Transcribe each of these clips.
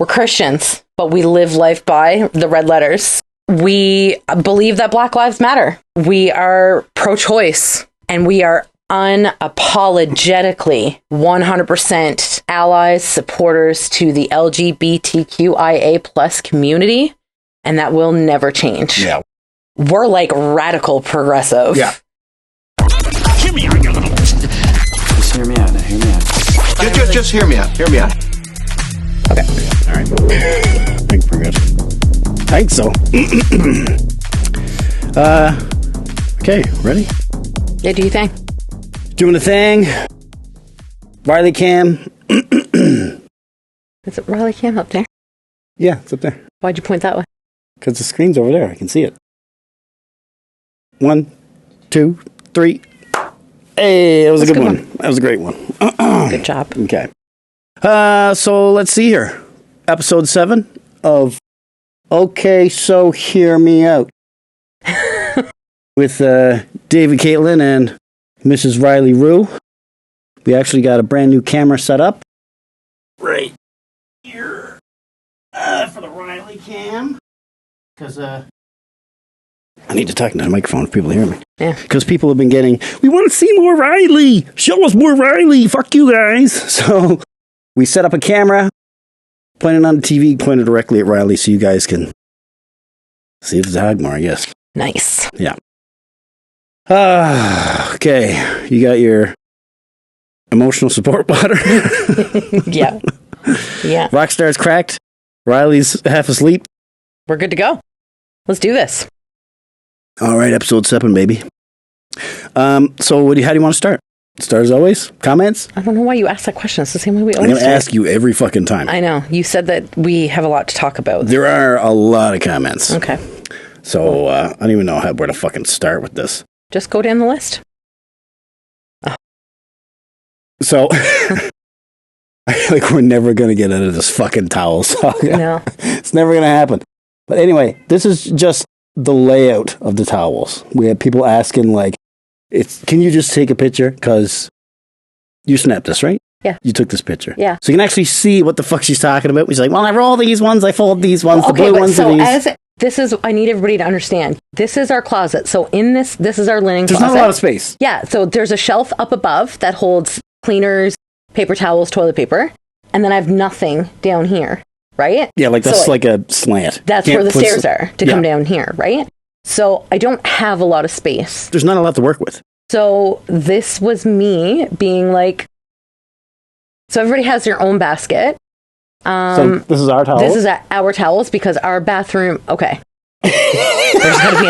We're Christians, but we live life by the red letters. We believe that Black Lives Matter. We are pro-choice, and we are unapologetically 100% allies, supporters to the LGBTQIA plus community, and that will never change. Yeah. We're like radical progressive. Yeah. Hear me out, you little... Just hear me out now. Hear me out. Just hear me out. Hear me out. Okay. All right. I think we're good. I think so. Okay, ready? Yeah, do you think? Doing the thing. Riley Cam. Is it Riley Cam up there? Yeah, it's up there. Why'd you point that way? Because the screen's over there. I can see it. 1, 2, 3. Hey, that was a good one. That was a great one. Good job. Okay. So let's see here. Episode 7 of Okay, So Hear Me Out. With David Caitlin and Mrs. Riley Rue. We actually got a brand new camera set up. Right here. For the Riley cam. Because, I need to talk into the microphone if people hear me. Yeah. Because people have been getting, we want to see more Riley. Show us more Riley. Fuck you guys. So we set up a camera, pointed on the TV, pointed directly at Riley so you guys can see if it's a hog more, I guess. Nice. Yeah. Okay. You got your emotional support water. Yeah. Yeah. Rockstar's cracked. Riley's half asleep. We're good to go. Let's do this. All right, episode 7, baby. So how do you want to start? Start as always? Comments? I don't know why you asked that question. It's the same way we I'm always going to ask you every fucking time. I know. You said that we have a lot to talk about. There are a lot of comments. Okay. So I don't even know where to fucking start with this. Just go down the list. Oh. So I feel like we're never going to get out of this fucking towel saga. No. It's never going to happen. But anyway, this is just the layout of the towels. We have people asking, like, can you just take a picture? Because you snapped this, right? Yeah. You took this picture. Yeah. So you can actually see what the fuck she's talking about. She's like, well, I roll these ones, I fold these ones, Okay, the blue ones are these. I need everybody to understand. This is our closet. So in this is our linen There's closet. not a lot of space. Yeah. So there's a shelf up above that holds cleaners, paper towels, toilet paper. And then I have nothing down here, right? Yeah, like that's like a slant. That's where the stairs are to come down here, right? So I don't have a lot of space. There's not a lot to work with. So this was me being like, so everybody has their own basket. So this is our towels? This is our towels because our bathroom, okay. There's got to be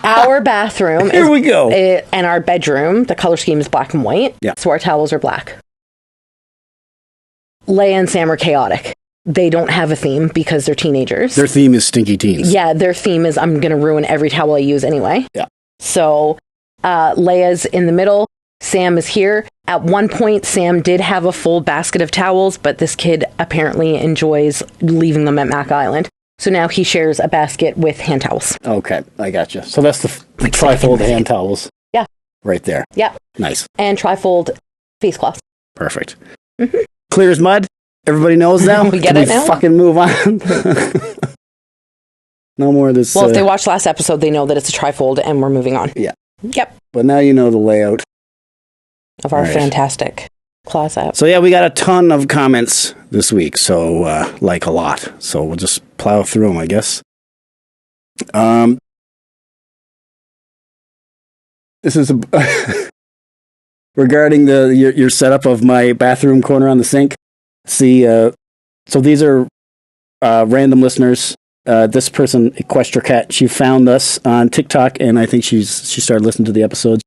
our bathroom. Here we go. And our bedroom, the color scheme is black and white. Yeah. So our towels are black. Leia and Sam are chaotic. They don't have a theme because they're teenagers. Their theme is stinky teens. Yeah, their theme is I'm going to ruin every towel I use anyway. Yeah. So Leia's in the middle. Sam is here. At one point, Sam did have a full basket of towels, but this kid apparently enjoys leaving them at Mac Island. So now he shares a basket with hand towels. Okay, I gotcha. So that's the trifold hand towels. Yeah. Right there. Yeah. Nice. And trifold face cloths. Perfect. Mm-hmm. Clear as mud. Everybody knows now. We get Can it now? Fucking move on. No more of this. Well, if they watched last episode, they know that it's a trifold and we're moving on. Yeah. Yep. But now you know the layout of our fantastic closet. So yeah, we got a ton of comments this week. So like a lot. So we'll just plow through them, I guess. This is regarding your setup of my bathroom corner on the sink. See, so these are random listeners. This person, Equestria Cat, she found us on TikTok, and I think she started listening to the episodes.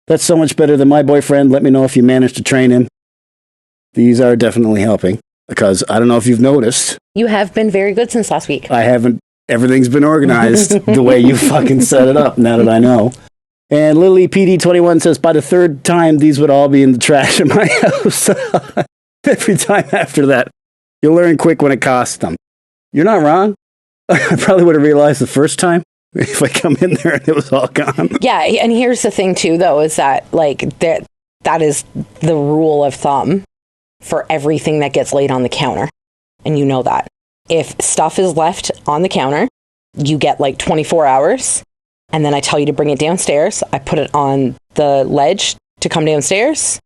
That's so much better than my boyfriend. Let me know if you managed to train him. These are definitely helping, because I don't know if you've noticed. You have been very good since last week. I haven't. Everything's been organized the way you fucking set it up, now that I know. And Lily PD21 says, by the third time, these would all be in the trash in my house. Every time after that. You'll learn quick when it costs them. You're not wrong. I probably would have realized the first time if I come in there and it was all gone. Yeah, and here's the thing, too, though, is that, like, that is the rule of thumb for everything that gets laid on the counter. and you know that. If stuff is left on the counter, you get like 24 hours, and then I tell you to bring it downstairs. I put it on the ledge to come downstairs,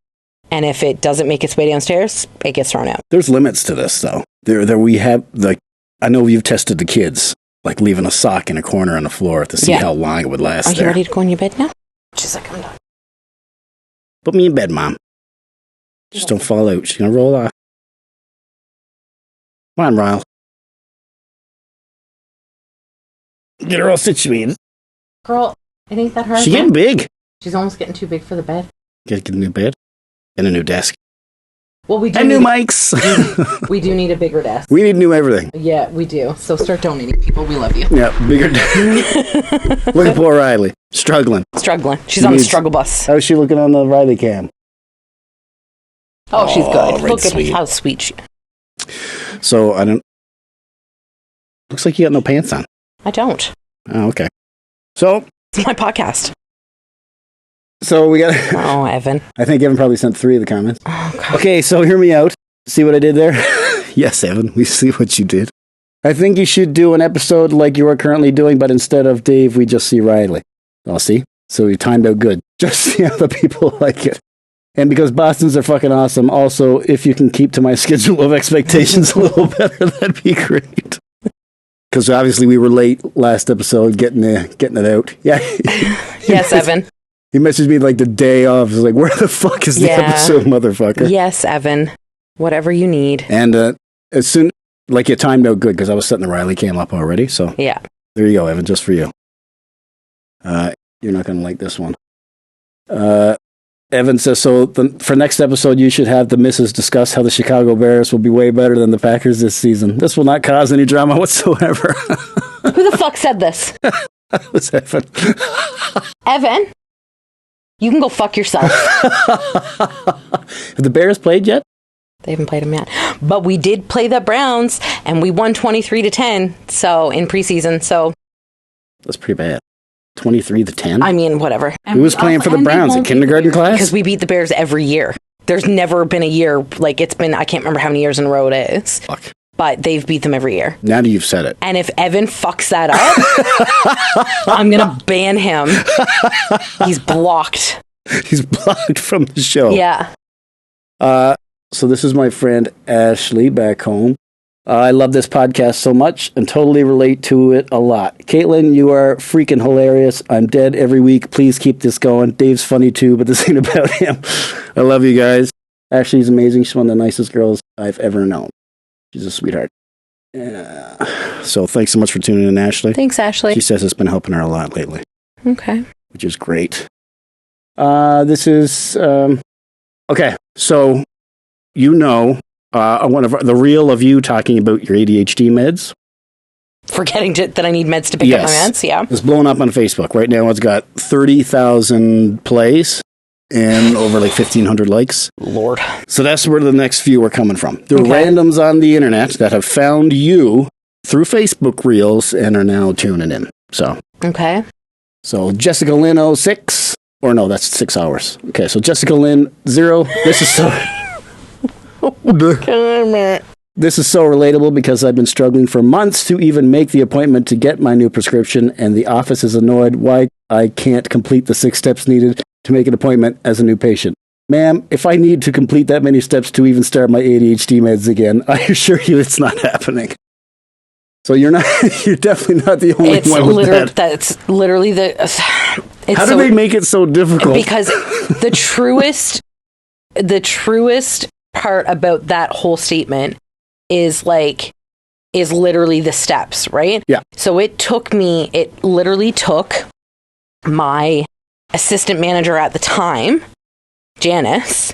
and if it doesn't make its way downstairs, it gets thrown out. There's limits to this, though. There we have, like, I know you've tested the kids, like leaving a sock in a corner on the floor to see how long it would last. Are you ready to go in your bed now? She's like, I'm done. Put me in bed, Mom. Just don't fall out. She's going to roll off. Come on, Ryle. Get her all situated. Girl, it ain't that hard. She's getting big. She's almost getting too big for the bed. Get a new bed and a new desk. Well, we do and new mics. We do need a bigger desk. We need new everything. Yeah, we do. So start donating, people. We love you. Yeah, bigger. Look at poor Riley. Struggling. She's on the struggle bus. How's she looking on the Riley cam? Oh, she's good. Right, Look sweet. at how sweet she is. So, I don't... Looks like you got no pants on. I don't. Oh, okay. So... It's my podcast. So, we got... Oh, Evan. I think Evan probably sent 3 of the comments. Oh, God. Okay, so hear me out. See what I did there? Yes, Evan, we see what you did. I think you should do an episode like you are currently doing, but instead of Dave, we just see Riley. I'll see. So we timed out good. Just see how the people like it. And because Boston's are fucking awesome, also, if you can keep to my schedule of expectations a little better, that'd be great. Because obviously we were late last episode getting it out. Yeah. Yes, Evan. He messaged me like the day off. He's like, where the fuck is the episode, motherfucker? Yes, Evan. Whatever you need. And as soon, like, you timed out good because I was setting the Riley cam up already. So yeah. There you go, Evan, just for you. You're not going to like this one. Evan says, so for next episode, you should have the missus discuss how the Chicago Bears will be way better than the Packers this season. This will not cause any drama whatsoever. Who the fuck said this? That was Evan. Evan? You can go fuck yourself. Have the Bears played yet? They haven't played them yet. But we did play the Browns, and we won 23-10, so in preseason, so... That's pretty bad. 23-10? I mean, whatever. Who was playing for the Browns? A kindergarten class? Because we beat the Bears every year. There's never been a year, like, it's been, I can't remember how many years in a row it is. Fuck. But they've beat them every year. Now that you've said it. And if Evan fucks that up, I'm going to ban him. He's blocked. He's blocked from the show. Yeah. So this is my friend Ashley back home. I love this podcast so much and totally relate to it a lot. Caitlin, you are freaking hilarious. I'm dead every week. Please keep this going. Dave's funny too, but this ain't about him. I love you guys. Ashley's amazing. She's one of the nicest girls I've ever known. She's a sweetheart. So thanks so much for tuning in, Ashley. Thanks, Ashley. She says it's been helping her a lot lately. Okay. Which is great. This is... okay, so you know one of the reel of you talking about your ADHD meds. Forgetting that I need meds to pick up my meds, yeah. It's blowing up on Facebook. Right now it's got 30,000 plays and over like 1,500 likes. Lord. So that's where the next few are coming from. There are Okay. randoms on the internet that have found you through Facebook Reels and are now tuning in. So Okay. So Jessica Lynn 06, or no, that's 6 hours. Okay, so Jessica Lynn 0. This is so... This is so relatable because I've been struggling for months to even make the appointment to get my new prescription, and the office is annoyed why I can't complete the 6 steps needed to make an appointment as a new patient. Ma'am, if I need to complete that many steps to even start my ADHD meds again, I assure you it's not happening. So you're definitely not the only one with that. That's literally the... How do they make it so difficult? Because the truest part about that whole statement is literally the steps, right? Yeah. So it literally took my assistant manager at the time, Janice.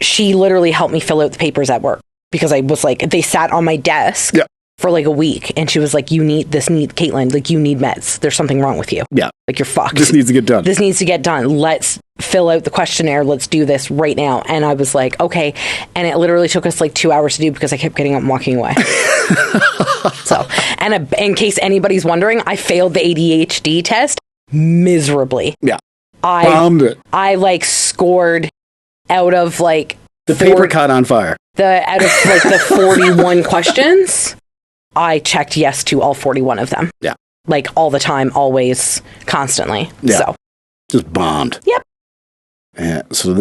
She literally helped me fill out the papers at work because I was like, they sat on my desk. Yeah. For like a week, and she was like, Caitlin, like, you need meds. There's something wrong with you. Yeah. Like, you're fucked. This needs to get done. This needs to get done. Let's fill out the questionnaire. Let's do this right now. And I was like, okay. And it literally took us like 2 hours to do because I kept getting up and walking away. So, and in case anybody's wondering, I failed the ADHD test miserably. Yeah. I bombed it. I like scored out of like... The paper caught on fire. Out of like the 41 questions, I checked yes to all 41 of them. Yeah. Like all the time, always, constantly. Yeah. So. Just bombed. Yep. Yeah, so I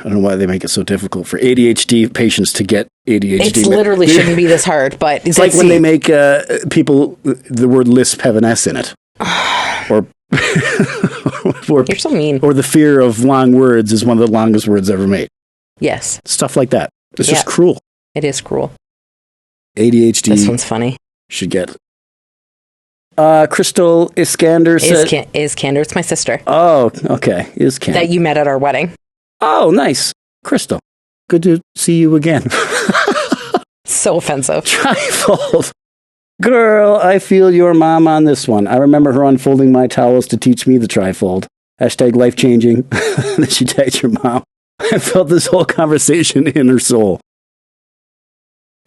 don't know why they make it so difficult for ADHD patients to get ADHD. It literally shouldn't be this hard, but it's like when they make people the word lisp have an S in it, or you're so mean. Or the fear of long words is one of the longest words ever made. Yes, stuff like that. It's just cruel. It is cruel. ADHD. This one's funny. Should get. Crystal Iskander said... Iskander, it's my sister. Oh, okay. Iskander. That you met at our wedding. Oh, nice. Crystal, good to see you again. So offensive. Trifold. Girl, I feel your mom on this one. I remember her unfolding my towels to teach me the trifold. Hashtag life-changing. Then she tagged your mom. I felt this whole conversation in her soul.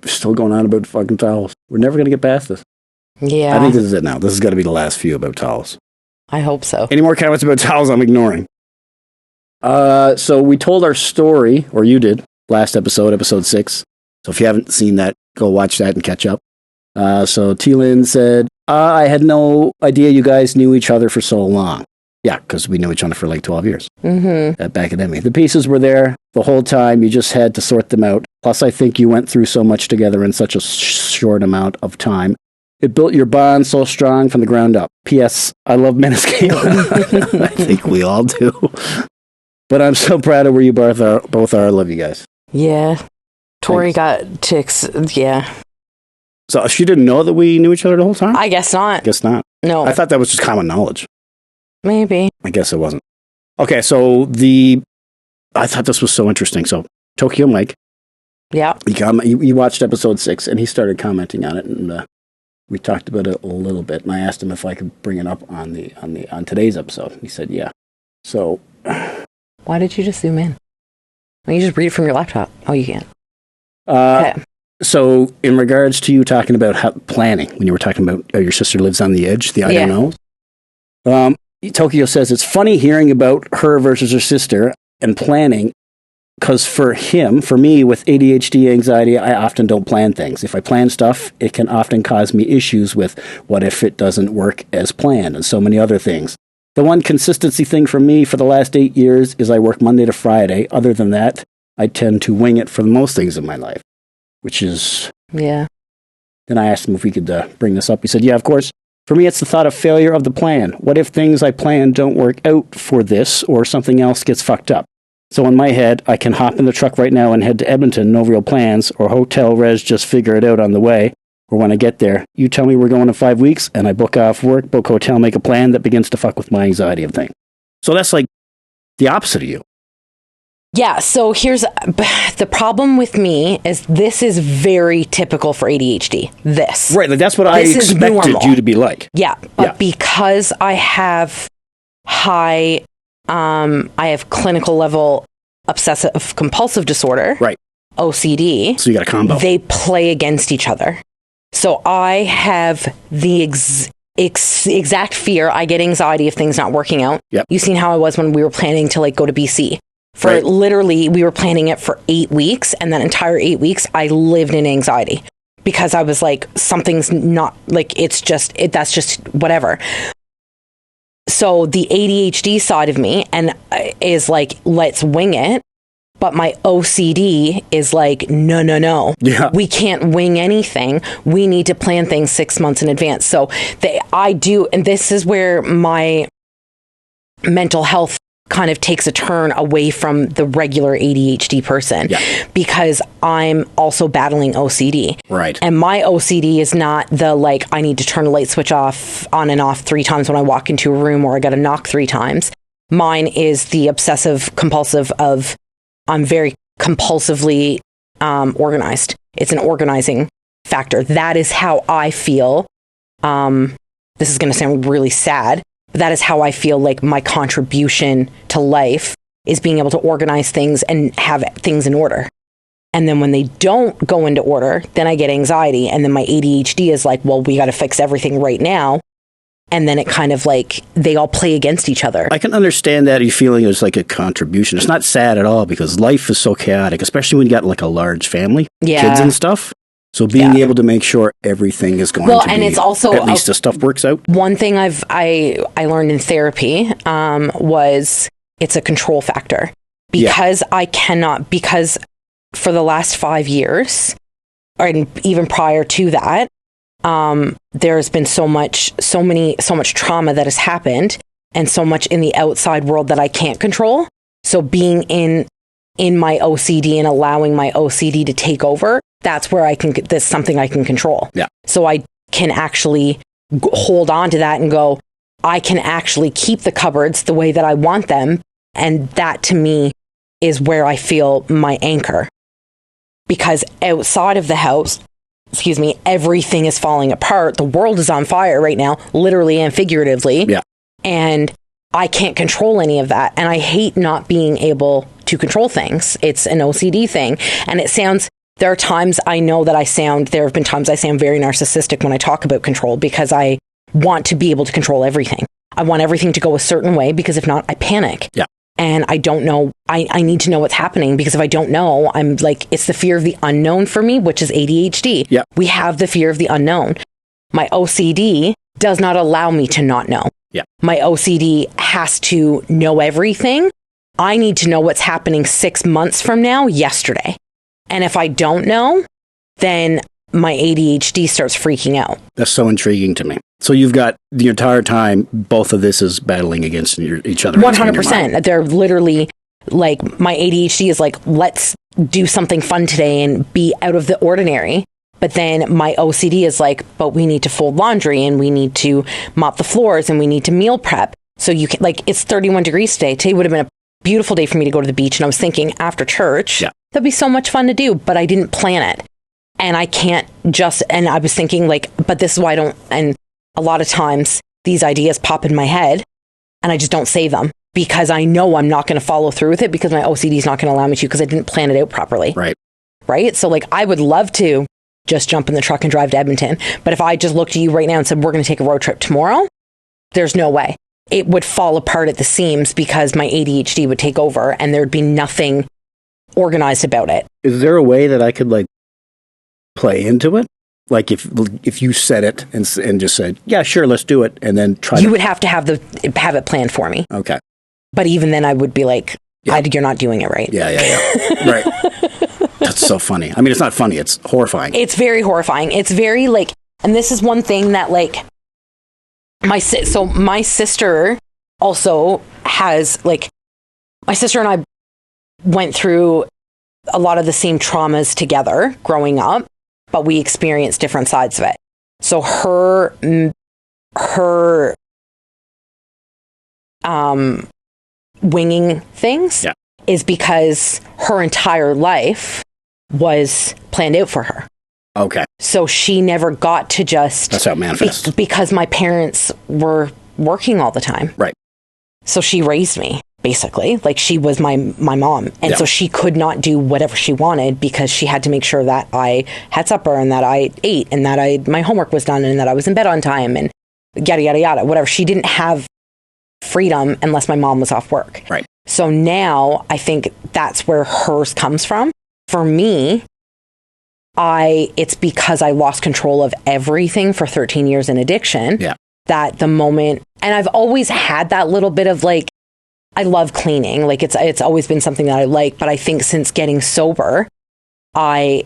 We're still going on about fucking towels. We're never going to get past this. Yeah. I think this is it now. This has got to be the last few about towels. I hope so. Any more comments about towels I'm ignoring? So we told our story, or you did, last episode 6. So if you haven't seen that, go watch that and catch up. So T-Lin said, I had no idea you guys knew each other for so long. Yeah, because we knew each other for like 12 years. At Academy. The pieces were there the whole time. You just had to sort them out. Plus, I think you went through so much together in such a short amount of time. It built your bond so strong from the ground up. P.S. I love Meniscale. I think we all do. But I'm so proud of where you both are. I love you guys. Yeah. Tori got ticks. Yeah. So she didn't know that we knew each other the whole time? I guess not. Guess not. No. I thought that was just common knowledge. Maybe. I guess it wasn't. Okay, so I thought this was so interesting. So Tokyo Mike. Yeah. He watched episode 6 and he started commenting on it, and we talked about it a little bit, and I asked him if I could bring it up on today's episode. He said, yeah. So, why did you just zoom in? Why don't you just read it from your laptop? Oh, you can't. Okay. So, in regards to you talking about planning, when you were talking about your sister lives on the edge, I don't know. Tokyo says it's funny hearing about her versus her sister and planning. Because for me, with ADHD anxiety, I often don't plan things. If I plan stuff, it can often cause me issues with what if it doesn't work as planned and so many other things. The one consistency thing for me for the last 8 years is I work Monday to Friday. Other than that, I tend to wing it for most things in my life, which is... Yeah. Then I asked him if we could bring this up. He said, yeah, of course. For me, it's the thought of failure of the plan. What if things I planned don't work out for this or something else gets fucked up? So in my head, I can hop in the truck right now and head to Edmonton, no real plans, or hotel res, just figure it out on the way. Or when I get there, you tell me we're going in 5 weeks, and I book off work, book hotel, make a plan that begins to fuck with my anxiety of things. So that's like the opposite of you. Yeah, so here's the problem with me is this is very typical for ADHD. This. Right, like that's what I expected you to be like. Yeah, but because I have I have clinical level obsessive compulsive disorder. Right. OCD. So you got a combo. They play against each other. So I have the exact fear. I get anxiety if things not working out. Yep. You've seen how I was when we were planning to go to BC. For literally, we were planning it for 8 weeks, and that entire 8 weeks, I lived in anxiety because I was like, something's not it's just that's just whatever. So the ADHD side of me is like, let's wing it. But my OCD is like, no. Yeah. We can't wing anything. We need to plan things 6 months in advance. So I do. And this is where my mental health kind of takes a turn away from the regular ADHD person, because I'm also battling OCD. Right. And my OCD is not the I need to turn a light switch on and off 3 times when I walk into a room, or I got to knock 3 times. Mine is the obsessive compulsive of I'm very compulsively organized. It's an organizing factor. That is how I feel. This is going to sound really sad, but that is how I feel like my contribution to life is being able to organize things and have things in order. And then when they don't go into order, then I get anxiety. And then my ADHD is like, well, we got to fix everything right now. And then it kind of like, they all play against each other. I can understand that you feeling it was like a contribution. It's not sad at all because life is so chaotic, especially when you got like a large family, kids and stuff. So being able to make sure everything is going to be, and it's also at least the stuff works out. One thing I learned in therapy was it's a control factor. Because because for the last 5 years, and even prior to that, there's been so much trauma that has happened and so much in the outside world that I can't control. So being in my OCD and allowing my OCD to take over, that's where there's something I can control. Yeah. So I can actually hold on to that and go, I can actually keep the cupboards the way that I want them. And that to me is where I feel my anchor. Because outside of the house, everything is falling apart. The world is on fire right now, literally and figuratively. Yeah. And I can't control any of that. And I hate not being able to control things. It's an OCD thing. And there are times I know that there have been times I sound very narcissistic when I talk about control because I want to be able to control everything. I want everything to go a certain way because if not, I panic. Yeah. And I don't know, I need to know what's happening because if I don't know, I'm like, it's the fear of the unknown for me, which is ADHD. Yeah. We have the fear of the unknown. My OCD does not allow me to not know. Yeah. My OCD has to know everything. I need to know what's happening 6 months from now, yesterday. And if I don't know, then my ADHD starts freaking out. That's so intriguing to me. So you've got the entire time, both of this is battling against each other. 100%. They're literally like, my ADHD is like, let's do something fun today and be out of the ordinary. But then my OCD is like, but we need to fold laundry and we need to mop the floors and we need to meal prep. So you can, like, it's 31 degrees today. Today would have been a beautiful day for me to go to the beach. And I was thinking after church, that'd be so much fun to do, but I didn't plan it. And I can't and I was thinking like, but this is why I don't, and a lot of times these ideas pop in my head and I just don't say them because I know I'm not going to follow through with it because my OCD is not going to allow me to because I didn't plan it out properly. Right. Right. So like, I would love to just jump in the truck and drive to Edmonton. But if I just looked at you right now and said, we're going to take a road trip tomorrow, there's no way. It would fall apart at the seams because my ADHD would take over and there'd be nothing organized about it. Is there a way that I could like play into it? Like if you said it and just said, yeah, sure, let's do it. And then you would have to have it planned for me. Okay. But even then I would be like, you're not doing it right. Yeah. Right. That's so funny. I mean, it's not funny. It's horrifying. It's very horrifying. It's very like, and this is one thing that like my sister also has like, my sister and I went through a lot of the same traumas together growing up, but we experienced different sides of it. So her winging things is because her entire life was planned out for her. Okay. So she never got to just... That's how it manifests. Because my parents were working all the time. Right. So she raised me, basically. Like, she was my mom. And so she could not do whatever she wanted because she had to make sure that I had supper and that I ate and that my homework was done and that I was in bed on time and yada, yada, yada, whatever. She didn't have freedom unless my mom was off work. Right. So now I think that's where hers comes from. For me, it's because I lost control of everything for 13 years in addiction. Yeah. That the moment, and I've always had that little bit of like, I love cleaning. Like it's always been something that I like, but I think since getting sober, the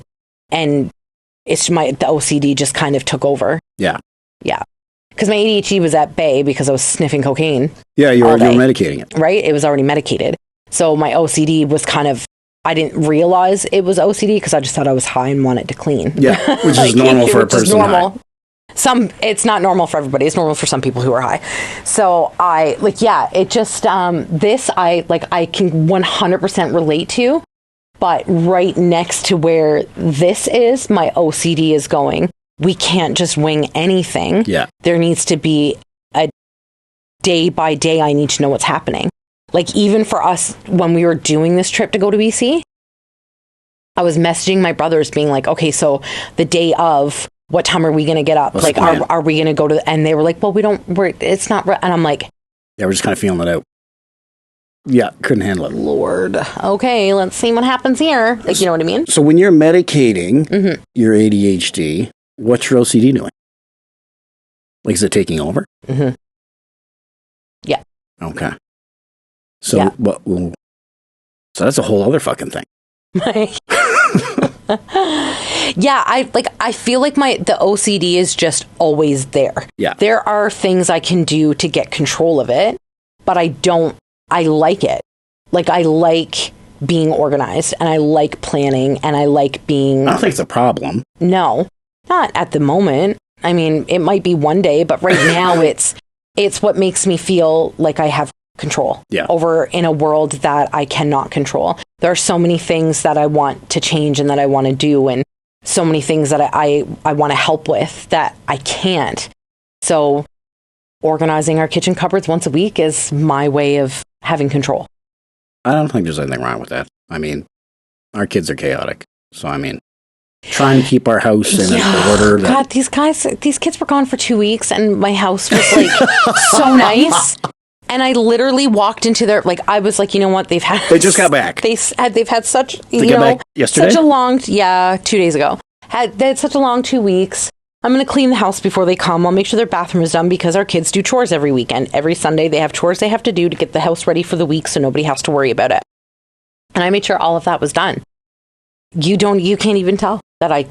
OCD just kind of took over. Yeah. Yeah. Because my ADHD was at bay because I was sniffing cocaine. Yeah, you were medicating it. Right? It was already medicated. So my OCD was kind of, I didn't realize it was OCD because I just thought I was high and wanted to clean. Yeah, which is normal for a person high. It's not normal for everybody. It's normal for some people who are high. So I can 100% relate to, but right next to where this is, my OCD is going. We can't just wing anything. Yeah. There needs to be a day by day. I need to know what's happening. Like even for us, when we were doing this trip to go to BC, I was messaging my brothers being like, okay, so the day of, what time are we going to get up? What's like, the plan? are we going to go to, and they were like, well, it's not, and I'm like, Yeah, we're just kind of feeling it out. Yeah, couldn't handle it. Lord, okay, let's see what happens here. Like, you know what I mean? So when you're medicating your ADHD, what's your OCD doing? Like, is it taking over? Mm-hmm. Yeah. Okay. So, Yeah. So that's a whole other fucking thing. Yeah, I feel like the OCD is just always there. Yeah. There are things I can do to get control of it, but I like it. Like, I like being organized, and I like planning, and I like being... I don't think it's a problem. No, not at the moment. I mean, it might be one day, but right now it's what makes me feel like I have control over in a world that I cannot control. There are so many things that I want to change and that I want to do, and so many things that I want to help with that I can't. So organizing our kitchen cupboards once a week is my way of having control. I don't think there's anything wrong with that. I mean, our kids are chaotic. So, I mean, trying to keep our house in an order. God, these kids were gone for 2 weeks, and my house was like so nice. And I literally walked into their, like, I was like, you know what? They just got back. They've had such, They got back yesterday? such a long, 2 days ago. They had such a long 2 weeks. I'm going to clean the house before they come. I'll make sure their bathroom is done because our kids do chores every weekend. Every Sunday, they have chores they have to do to get the house ready for the week so nobody has to worry about it. And I made sure all of that was done. You can't even tell that I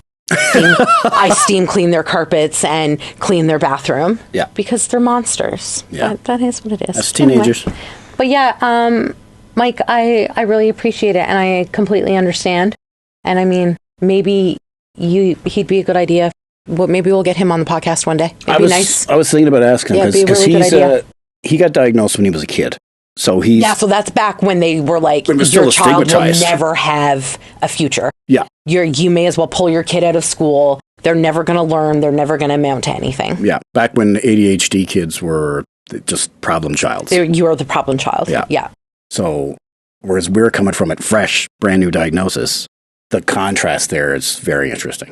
steam clean their carpets and clean their bathroom. Yeah. Because they're monsters. Yeah. That is what it is. As teenagers. Anyway. But yeah, Mike, I really appreciate it, and I completely understand. And I mean, maybe he'd be a good idea. Well, maybe we'll get him on the podcast one day. It'd be nice. I was thinking about asking Yeah, because it'd be a really good idea. he got diagnosed when he was a kid. So so that's back when they were like, When it was still your child will stigmatized. never have a future. Yeah. You may as well pull your kid out of school. They're never going to learn. They're never going to amount to anything. Yeah. Back when ADHD kids were just problem childs. You are the problem child. Yeah. So, whereas we're coming from it fresh, brand new diagnosis, the contrast there is very interesting.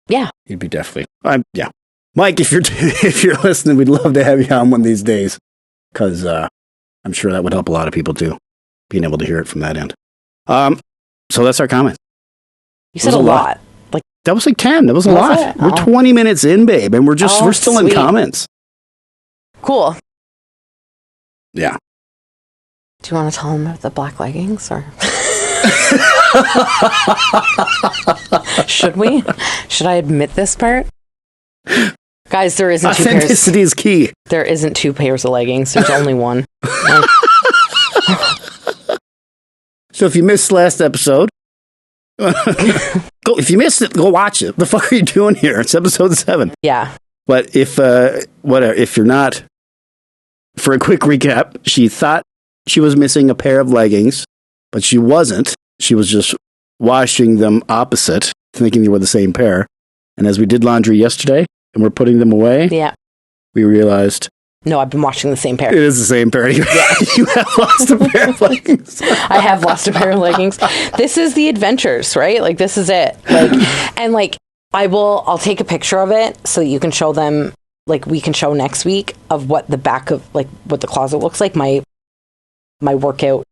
Yeah. You'd be definitely, yeah. Mike, if you're listening, we'd love to have you on one of these days because I'm sure that would help a lot of people too, being able to hear it from that end. So that's our comment. You said a lot. Like that was like 10. That was a lot. It? We're 20 minutes in, babe, and we're still sweet. in comments. Cool. Yeah. Do you want to tell them about the black leggings or? Should we? Should I admit this part? Guys, there isn't two pairs. Authenticity is key. There isn't 2 pairs of leggings. There's only one. So if you missed last episode, if you missed it, go watch it. The fuck are you doing here? It's episode 7. Yeah. But if you're not, for a quick recap, she thought she was missing a pair of leggings, but she wasn't. She was just washing them opposite, thinking they were the same pair. And as we did laundry yesterday and we're putting them away, we realized... No, I've been washing the same pair. It is the same pair. You have lost a pair of leggings. I have lost a pair of leggings. This is the adventures, right? Like, this is it. Like, I'll take a picture of it so that you can show them, like, we can show next week of what the back of, like, what the closet looks like, my workout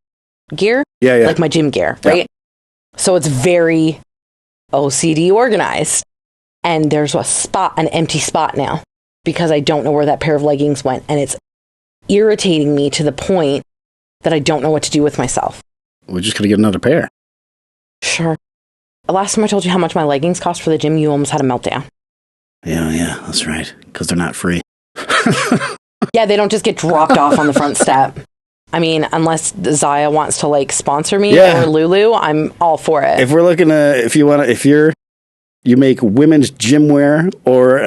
gear. Yeah. Like my gym gear, right? Yeah. So it's very OCD organized. And there's an empty spot now because I don't know where that pair of leggings went. And it's irritating me to the point that I don't know what to do with myself. We're just going to get another pair. Sure. Last time I told you how much my leggings cost for the gym, you almost had a meltdown. Yeah, that's right. Because they're not free. Yeah, they don't just get dropped off on the front step. I mean, unless Zaya wants to like sponsor me or Lulu, I'm all for it. If we're looking to, if you make women's gym wear or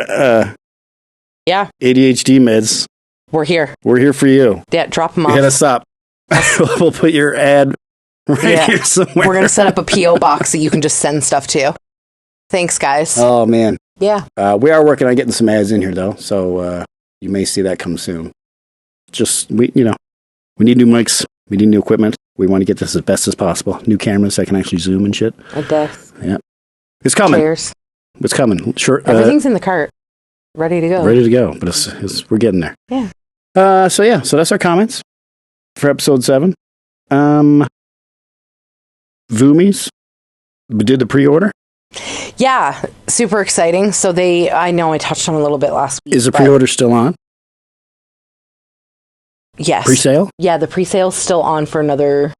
ADHD meds, we're here. We're here for you. Yeah, drop them off. Hit us up. We'll put your ad here somewhere. We're going to set up a P.O. box that you can just send stuff to. Thanks, guys. Oh, man. Yeah. We are working on getting some ads in here, though, so you may see that come soon. Just, we need new mics. We need new equipment. We want to get this as best as possible. New cameras that can actually zoom and shit. It does. Yeah. It's coming. Cheers. It's coming. Sure. Everything's in the cart. Ready to go. Ready to go. But we're getting there. Yeah. So that's our comments for episode 7. Voomies. We did the pre-order. Yeah, super exciting. So I know I touched on a little bit last week. Is the pre-order still on? Yes. Pre-sale? Yeah, the pre-sale's still on for another...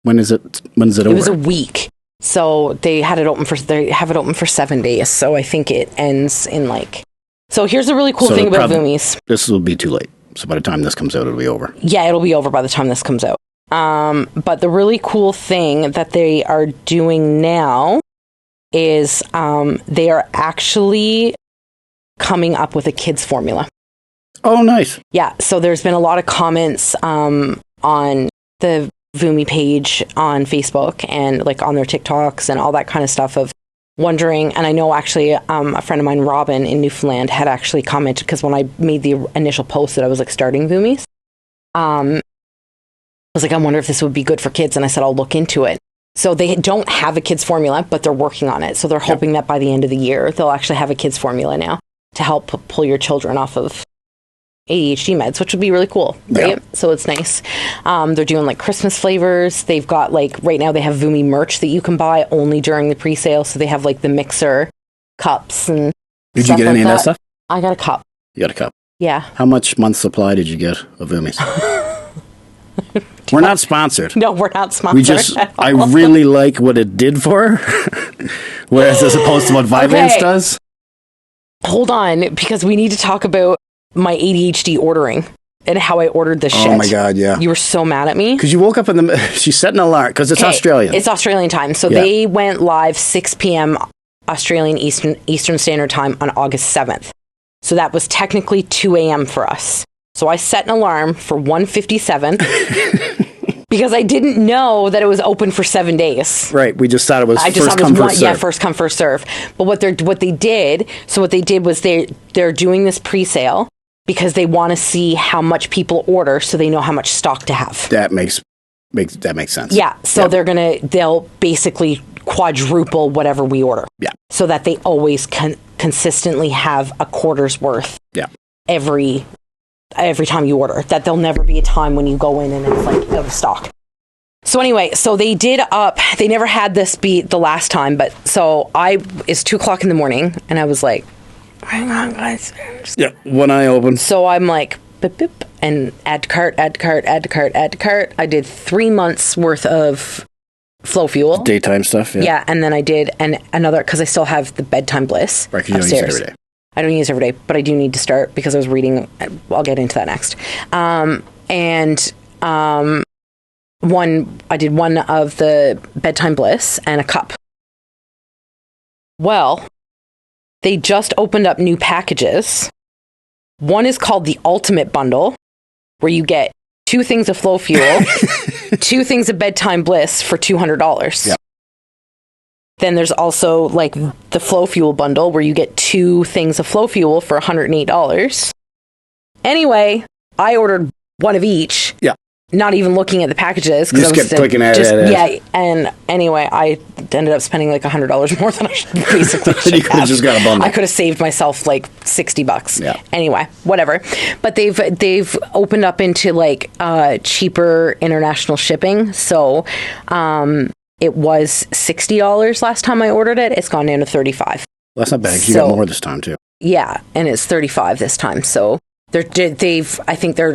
When is it over? It was a week. So they have it open for 7 days. So I think it ends in So here's the really cool thing about Voomies. This will be too late. So by the time this comes out, it'll be over. Yeah, it'll be over by the time this comes out. But the really cool thing that they are doing now is they are actually coming up with a kids formula. Oh, nice. Yeah, so there's been a lot of comments on the Voomy page on Facebook and on their TikToks and all that kind of stuff of wondering. And I know actually a friend of mine, Robin in Newfoundland, had actually commented because when I made the initial post that I was starting Voomies, I was I wonder if this would be good for kids. And I said, I'll look into it. So they don't have a kids formula, but they're working on it. So they're hoping that by the end of the year, they'll actually have a kids formula now to help pull your children off of ADHD meds, which would be really cool, right? Yeah. So it's nice. They're doing Christmas flavors. They've got right now they have Voomy merch that you can buy only during the pre-sale. So they have the mixer cups and Did you get any of that stuff? I got a cup. You got a cup? Yeah. How much month supply did you get of Voomies? We're not sponsored. No, we're not sponsored. I really like what it did for her. Whereas as opposed to what Vyvanse does. Hold on, because we need to talk about my ADHD ordering and how I ordered this shit. Oh my God, yeah. You were so mad at me. Because you woke up she set an alarm, because it's Australian. It's Australian time. So they went live 6 p.m. Australian Eastern Standard Time on August 7th. So that was technically 2 a.m. for us. So I set an alarm for 1:57 because I didn't know that it was open for 7 days. Right. We just thought it was first come, first serve. Yeah, first come, first serve. But what they did was they're doing this pre-sale because they want to see how much people order so they know how much stock to have. That makes sense. Yeah. So they'll basically quadruple whatever we order. Yeah. So that they always consistently have a quarter's worth. Yeah. Every time you order, that there'll never be a time when you go in and it's out of stock. So anyway, so they never had this be the last time, but so it's 2:00 in the morning and I was like, hang on guys. Yeah, one eye open. So I'm like, beep, beep, and add to cart. I did 3 months worth of Flow Fuel. Daytime stuff, yeah. Yeah, and then I did another, because I still have the Bedtime Bliss right, 'cause you don't use it every day. I don't use it every day, but I do need to start because I was reading. I'll get into that next. I did one of the Bedtime Bliss and a cup. Well, they just opened up new packages. One is called the Ultimate Bundle, where you get 2 things of Flow Fuel, 2 things of Bedtime Bliss for $200. Yeah. Then there's also the Flow Fuel bundle where you get 2 things of Flow Fuel for $108. Anyway, I ordered one of each. Yeah. Not even looking at the packages. You just kept clicking at it. Yeah. And anyway, I ended up spending $100 more than I basically should You could have just got a bundle. I could have saved myself $60. Yeah. Anyway, whatever. But they've opened up into cheaper international shipping. So, it was $60 last time I ordered it. It's gone down to $35. Well, that's not bad. You got more this time too. Yeah, and it's $35 this time. So I think they're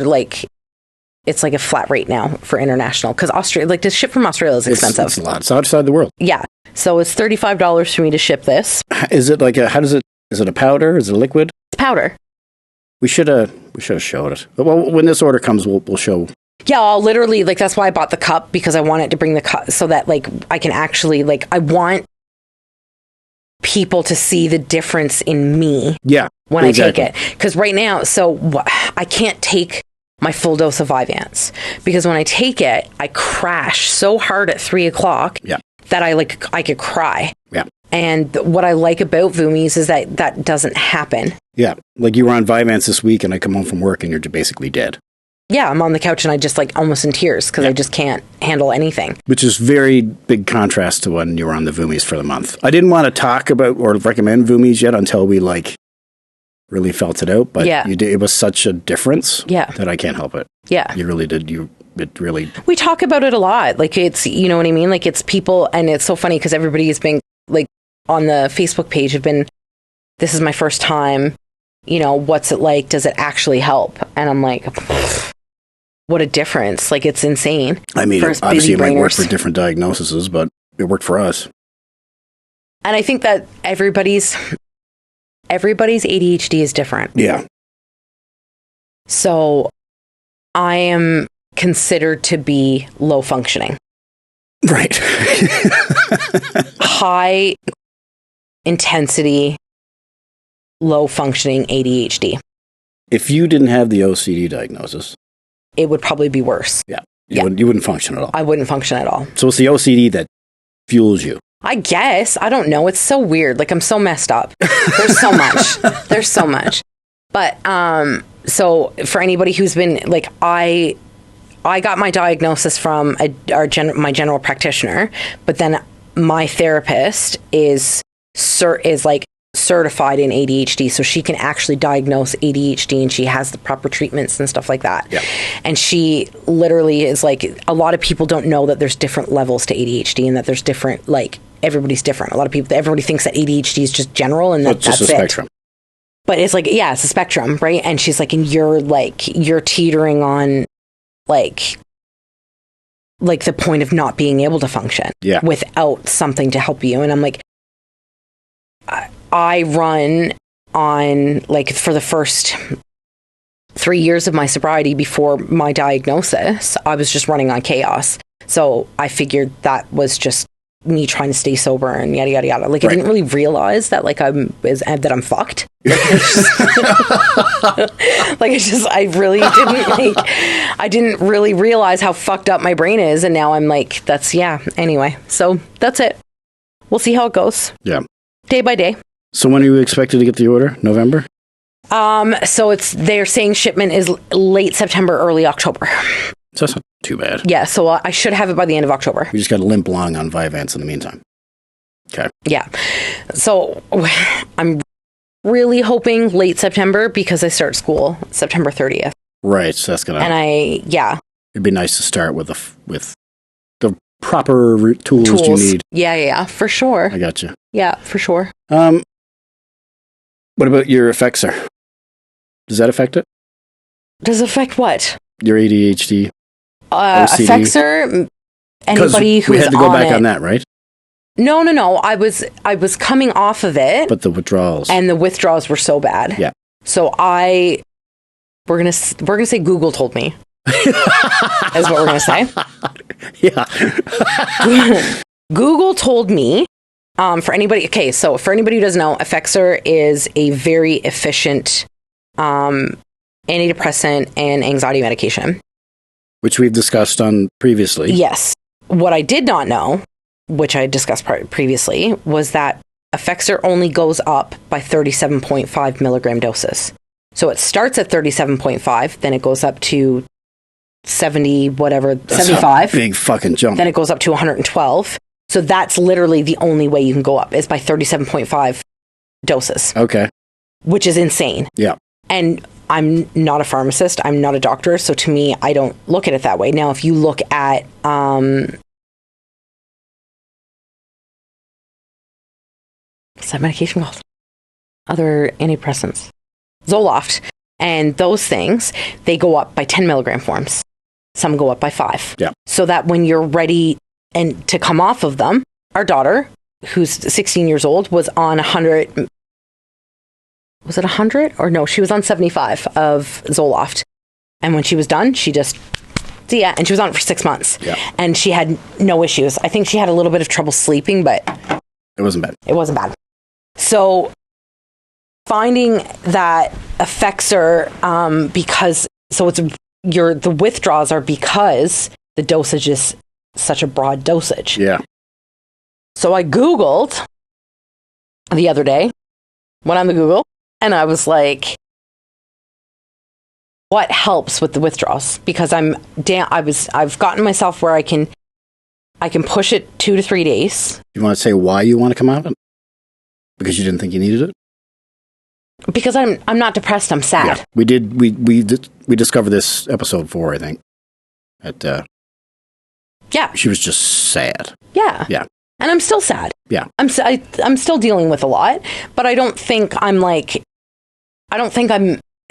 it's a flat rate now for international because Australia, to ship from Australia is expensive. It's a lot. It's outside the world. Yeah, so it's $35 for me to ship this. Is it is it a powder? Is it a liquid? It's powder. We should have showed it. Well, when this order comes, we'll show. Yeah, I'll literally, that's why I bought the cup, because I wanted to bring the cup so that, I can actually, I want people to see the difference in me when I take it. Because right now, I can't take my full dose of Vyvanse, because when I take it, I crash so hard at 3:00 that I could cry. Yeah. And what I like about Voomies is that doesn't happen. Yeah, you were on Vyvanse this week, and I come home from work, and you're basically dead. Yeah, I'm on the couch and I just like almost in tears because I just can't handle anything. Which is very big contrast to when you were on the Voomies for the month. I didn't want to talk about or recommend Voomies yet until we like really felt it out, but you did, it was such a difference that I can't help it. Yeah. You really did. We talk about it a lot. Like it's, you know what I mean? Like it's people, and it's so funny because everybody has been like on the Facebook page have been, this is my first time, you know, what's it like? Does it actually help? And I'm like, what a difference. Like it's insane. I mean, obviously it might work for different diagnoses, but it worked for us. And I think that everybody's ADHD is different. Yeah. So I am considered to be low functioning. Right. High intensity, low functioning ADHD. If you didn't have the OCD diagnosis, it would probably be worse. Yeah. You wouldn't function at all. I wouldn't function at all. So it's the OCD that fuels you. I guess. I don't know. It's so weird. Like I'm so messed up. There's so much. There's so much. But so for anybody who's been like, I got my diagnosis from my general practitioner, but then my therapist is like certified in ADHD, so she can actually diagnose ADHD, and she has the proper treatments and stuff like that. Yeah. And she literally is like, a lot of people don't know that there's different levels to ADHD, and that there's different, like everybody's different. Everybody thinks that ADHD is just general, and that's just a spectrum. But it's like, yeah, it's a spectrum, right? And she's like, and you're teetering on like the point of not being able to function without something to help you. And I'm like, I run on, like, for the first 3 years of my sobriety before my diagnosis, I was just running on chaos. So I figured that was just me trying to stay sober and yada, yada, yada. Like, I didn't really realize that, like, I'm fucked. I didn't really realize how fucked up my brain is. And now I'm like, anyway. So that's it. We'll see how it goes. Yeah. Day by day. So when are you expected to get the order? November? So they're saying shipment is late September, early October. So that's not too bad. Yeah, so I should have it by the end of October. We just got to limp along on Vyvanse in the meantime. Okay. Yeah. So I'm really hoping late September because I start school September 30th. Right, so that's gonna. And it'd be nice to start with the proper tools you need. Yeah, for sure. I got you. Yeah, for sure. What about your Effexor? Does that affect it? Does it affect what? Your ADHD. Effexor. Anybody who's on it. We had to go back on that, right? No. I was coming off of it. But the withdrawals. And the withdrawals were so bad. Yeah. So we're gonna say Google told me. Is what we're gonna say. Yeah. Google told me. For anybody who doesn't know, Effexor is a very efficient antidepressant and anxiety medication, which we've discussed on previously. Yes. What I did not know, which I discussed previously, was that Effexor only goes up by 37.5 milligram doses. So it starts at 37.5, then it goes up to 70, whatever, that's 75. Big fucking jump. Then it goes up to 112. So that's literally the only way you can go up is by 37.5 doses. Okay. Which is insane. Yeah. And I'm not a pharmacist. I'm not a doctor. So to me, I don't look at it that way. Now, if you look at, what's that medication called? Other antidepressants. Zoloft. And those things, they go up by 10 milligram forms. Some go up by 5. Yeah. So that when you're ready and to come off of them, our daughter, who's 16 years old, was on 100. Was it 100? Or no, she was on 75 of Zoloft. And when she was done, she just, and she was on it for 6 months. Yeah. And she had no issues. I think she had a little bit of trouble sleeping, but it wasn't bad. It wasn't bad. So finding that Effexor, because, so it's the withdrawals are because the dosage is such a broad dosage. Yeah. So I Googled the other day, went on the Google, and I was like, what helps with the withdrawals, because I've gotten myself where I can push it 2 to 3 days. You want to say why you want to come out of it? Because you didn't think you needed it? Because I'm not depressed, I'm sad. Yeah, we discovered this episode 4, I think. Yeah. She was just sad. Yeah. Yeah. And I'm still sad. Yeah. I'm still dealing with a lot, but I don't think I'm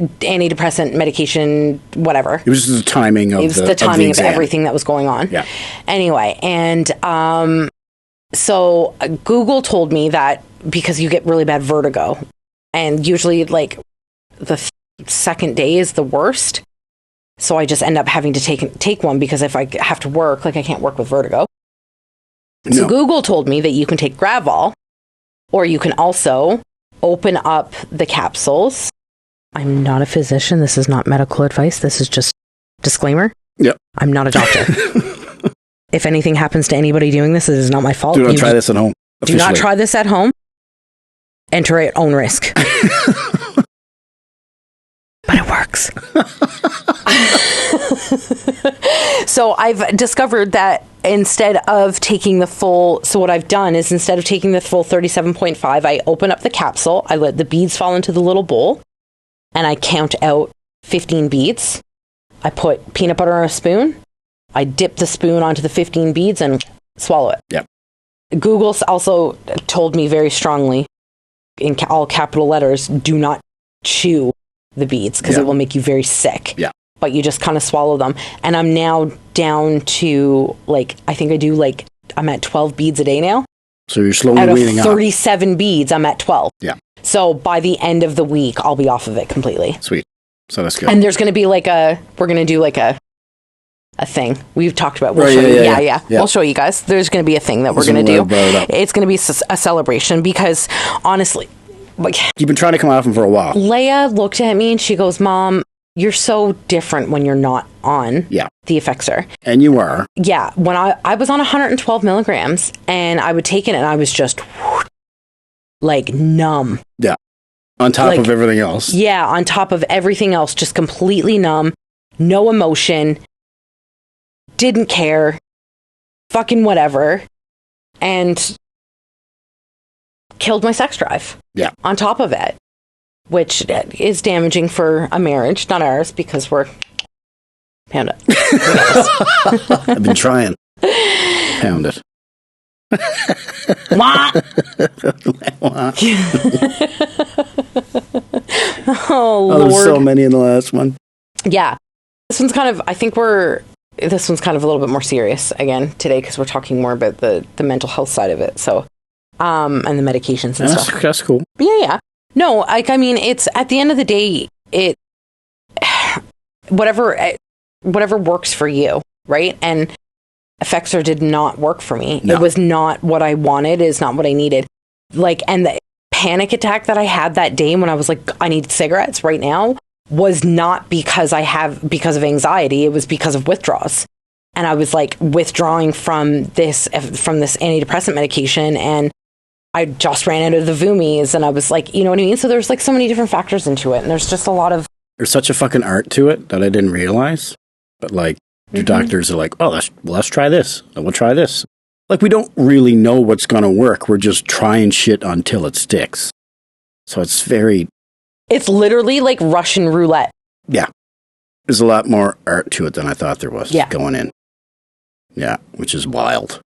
antidepressant medication, whatever. It was just the timing of everything that was going on. Yeah. Anyway, and so Google told me that because you get really bad vertigo, and usually like the second day is the worst. So I just end up having to take one, because if I have to work, like I can't work with vertigo. No. So Google told me that you can take Gravol, or you can also open up the capsules. I'm not a physician. This is not medical advice. This is just disclaimer. Yep. I'm not a doctor. If anything happens to anybody doing this, it is not my fault. Do not try this at home. Do not try this at home. Enter at own risk. But it works. So I've discovered that instead of taking the full, so what I've done is instead of taking the full 37.5, I open up the capsule, I let the beads fall into the little bowl, and I count out 15 beads. I put peanut butter on a spoon. I dip the spoon onto the 15 beads and swallow it. Yep. Google also told me very strongly, in all capital letters, do not chew the beads, because it will make you very sick. Yeah. But you just kind of swallow them. And I'm now down to, like, I think I'm at 12 beads a day now. So you're slowly weaning out of 37 beads, I'm at 12. Yeah. So by the end of the week, I'll be off of it completely. Sweet. So that's good. And there's going to be we're going to do like a thing we've talked about. We'll show you. Yeah. We'll show you guys. There's going to be a thing that we're going to do. It's going to be a celebration, because honestly, like, you've been trying to come off them for a while. Leia looked at me and she goes, "Mom, you're so different when you're not on the Effexor." And you are. Yeah. When I was on 112 milligrams, and I would take it and I was just like numb. Yeah. On top of everything else. Yeah. On top of everything else, just completely numb, no emotion, didn't care, fucking whatever. And killed my sex drive. Yeah. On top of it, which is damaging for a marriage, not ours, because we're pound it. I've been trying. Pound it. Oh, Lord. There's so many in the last one. Yeah. This one's kind of a little bit more serious again today, because we're talking more about the mental health side of it. So, and the medications and stuff. That's cool. Yeah. No, it's at the end of the day, whatever works for you, right? And Effexor did not work for me. No. It was not what I wanted. It's not what I needed. And the panic attack that I had that day when I was like, I need cigarettes right now, was not because of anxiety. It was because of withdrawals. And I was like withdrawing from this antidepressant medication, and I just ran out of the Vumis, and I was like, you know what I mean? So there's like so many different factors into it, and there's just a lot of... There's such a fucking art to it that I didn't realize. But like, your doctors are like, oh, let's try this, and we'll try this. Like, we don't really know what's going to work. We're just trying shit until it sticks. So it's literally like Russian roulette. Yeah. There's a lot more art to it than I thought there was going in. Yeah, which is wild.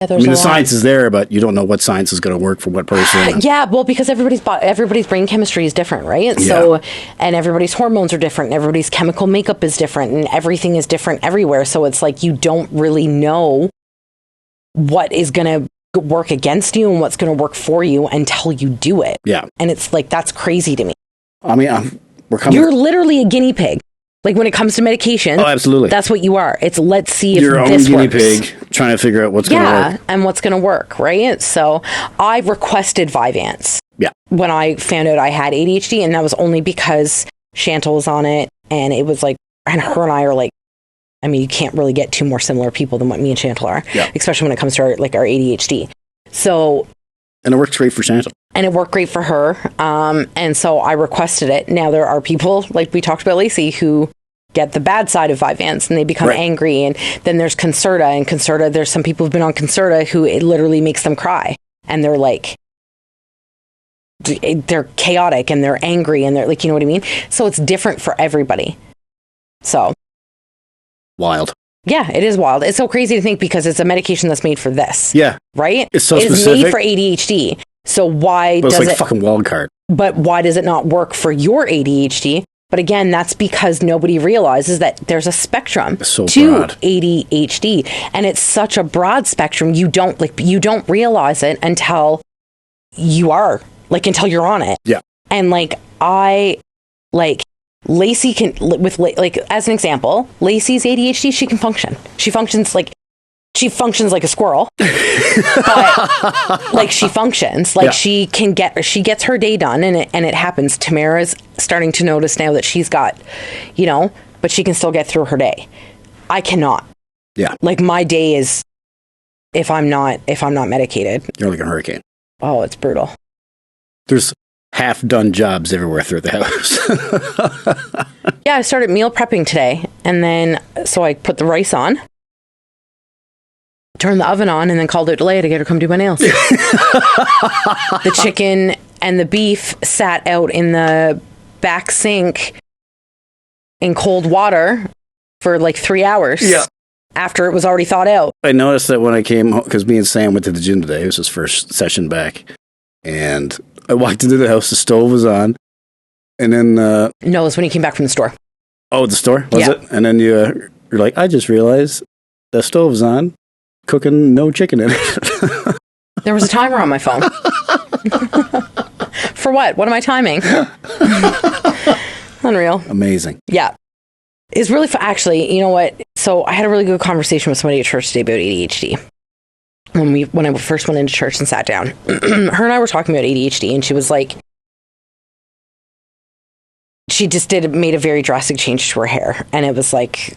Yeah, the science is there, but you don't know what science is going to work for what person. Yeah, well, because everybody's brain chemistry is different, right? Yeah. So, and everybody's hormones are different, and everybody's chemical makeup is different, and everything is different everywhere. So it's like you don't really know what is going to work against you and what's going to work for you until you do it. Yeah. And it's like, that's crazy to me. I mean, you're literally a guinea pig. Like when it comes to medication. Oh, absolutely. That's what you are. It's let's see if you're this your own works. guinea pig trying to figure out what's going to work. Yeah, and what's going to work, right? So I requested Vyvanse. Yeah. When I found out I had ADHD, and that was only because Chantal was on it, and it was like, and her and I are like, I mean, you can't really get two more similar people than what me and Chantal are, especially when it comes to our ADHD. So. And it works great for Chantal. And it worked great for her. And so I requested it. Now there are people, like we talked about Lacey, who get the bad side of Vyvanse and they become angry. And then there's Concerta. And Concerta, there's some people who've been on Concerta who it literally makes them cry. And they're like, they're chaotic and they're angry and they're like, you know what I mean? So it's different for everybody. So. Wild. Yeah, it is wild. It's so crazy to think because it's a medication that's made for this. Yeah. Right? It's so specific. specific. It's made for ADHD. So why but does it's like it... fucking wild card. But why does it not work for your ADHD? But again, that's because nobody realizes that there's a spectrum so to broad. ADHD. And it's such a broad spectrum, you don't realize it until you are, like until you're on it. Yeah. And Lacey can, like as an example, Lacey's ADHD, she can function. She functions like a squirrel, but like she functions, like she gets her day done and it happens. Tamara's starting to notice now that she's got, but she can still get through her day. I cannot. Yeah. Like my day is, if I'm not medicated. You're like a hurricane. Oh, it's brutal. There's half-done jobs everywhere through the house. Yeah, I started meal prepping today. And then, so I put the rice on, turned the oven on, and then called out to Leia to get her to come do my nails. The chicken and the beef sat out in the back sink in cold water for like 3 hours. Yeah. After it was already thawed out. I noticed that when I came home, because me and Sam went to the gym today. It was his first session back. And I walked into the house, the stove was on. And then... No, it was when you came back from the store. Oh, the store? Was it? And then you're like, I just realized the stove's on, cooking no chicken in it. There was a timer on my phone. For what? What am I timing? Unreal. Amazing. Yeah. It's really fun. Actually, you know what? So I had a really good conversation with somebody at church today about ADHD. When I first went into church and sat down, her and I were talking about ADHD, and she was like, she just made a very drastic change to her hair, and it was like,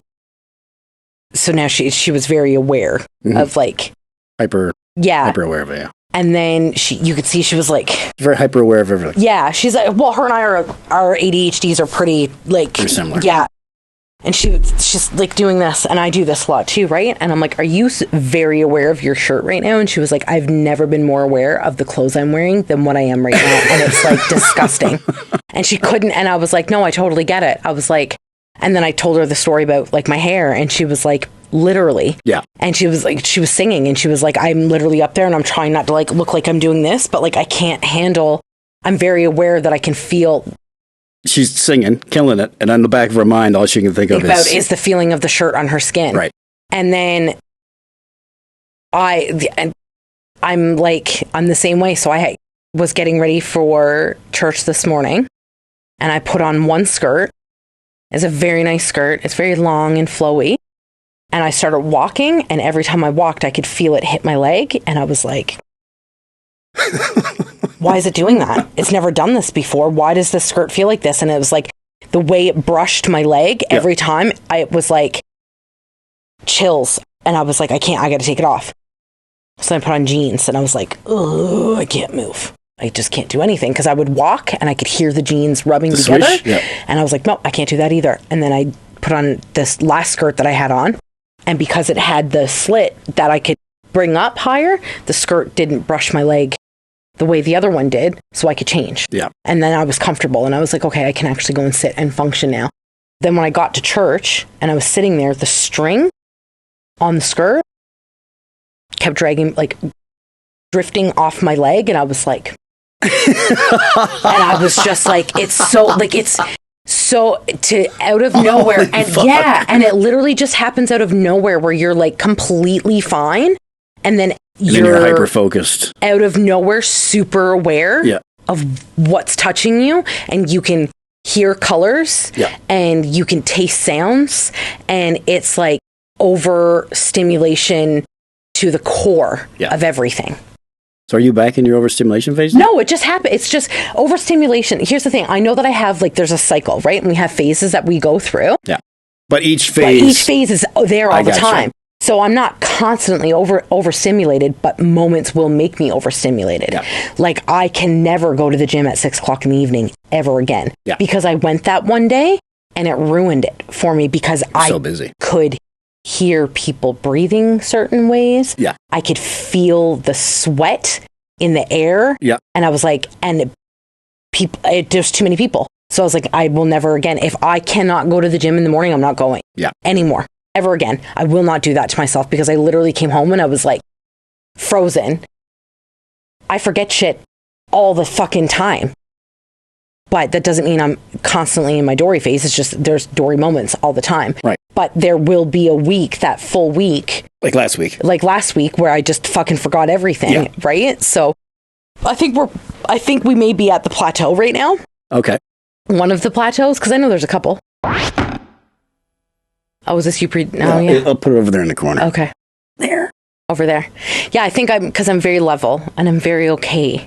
so now she was very aware of like hyper aware of it. Yeah. And then you could see she was like very hyper aware of everything. Yeah, she's like, well, her and I our ADHDs are pretty similar. Yeah. And she's like doing this, and I do this a lot too, right? And I'm like, are you very aware of your shirt right now? And she was like, I've never been more aware of the clothes I'm wearing than what I am right now. And it's like disgusting. And she couldn't, and I was like, no, I totally get it. I was like, and then I told her the story about like my hair, and she was like, literally. Yeah. And she was like, she was singing, and she was like, I'm literally up there and I'm trying not to like look like I'm doing this, but like I can't handle, I'm very aware that I can feel. She's singing, killing it, and on the back of her mind, all she can think of is the feeling of the shirt on her skin. Right. And then I'm the same way. So I was getting ready for church this morning, and I put on one skirt. It's a very nice skirt. It's very long and flowy. And I started walking, and every time I walked, I could feel it hit my leg, and I was like, why is it doing that? It's never done this before. Why does this skirt feel like this? And it was like the way it brushed my leg every time. It was like chills. And I was like, I got to take it off. So I put on jeans, and I was like, oh, I can't move. I just can't do anything, because I would walk and I could hear the jeans rubbing together. And I was like, no, I can't do that either. And then I put on this last skirt that I had on. And because it had the slit that I could bring up higher, the skirt didn't brush my leg the way the other one did, so I could change. Yeah. And then I was comfortable, and I was like, okay, I can actually go and sit and function now. Then when I got to church and I was sitting there, the string on the skirt kept dragging, like drifting off my leg, and I was like, and I was just like, it's so out of nowhere. And yeah, and it literally just happens out of nowhere where you're like completely fine, and then you're hyper focused out of nowhere, super aware of what's touching you, and you can hear colors and you can taste sounds, and it's like overstimulation to the core of everything. So are you back in your overstimulation phase? No, it just happened. It's just overstimulation. Here's the thing. I know that I have, like, there's a cycle, right? And we have phases that we go through. Yeah. But each phase is there all the time. So I'm not constantly overstimulated, but moments will make me overstimulated. Yeah. Like I can never go to the gym at 6 o'clock in the evening ever again. Yeah. Because I went that one day and it ruined it for me because so busy. could hear people breathing certain ways. Yeah. I could feel the sweat in the air. Yeah. And I was like, there's too many people. So I was like, I will never again. If I cannot go to the gym in the morning, I'm not going anymore. Ever again. I will not do that to myself because I literally came home and I was like frozen. I forget shit all the fucking time. But that doesn't mean I'm constantly in my Dory phase. It's just there's Dory moments all the time. Right. But there will be a week, that full week. Like last week, where I just fucking forgot everything. Right? So I think we may be at the plateau right now. Okay. One of the plateaus, because I know there's a couple. Oh, is this you I'll put it over there in the corner. Okay. There. Over there. Yeah, I think because I'm very level and I'm very okay,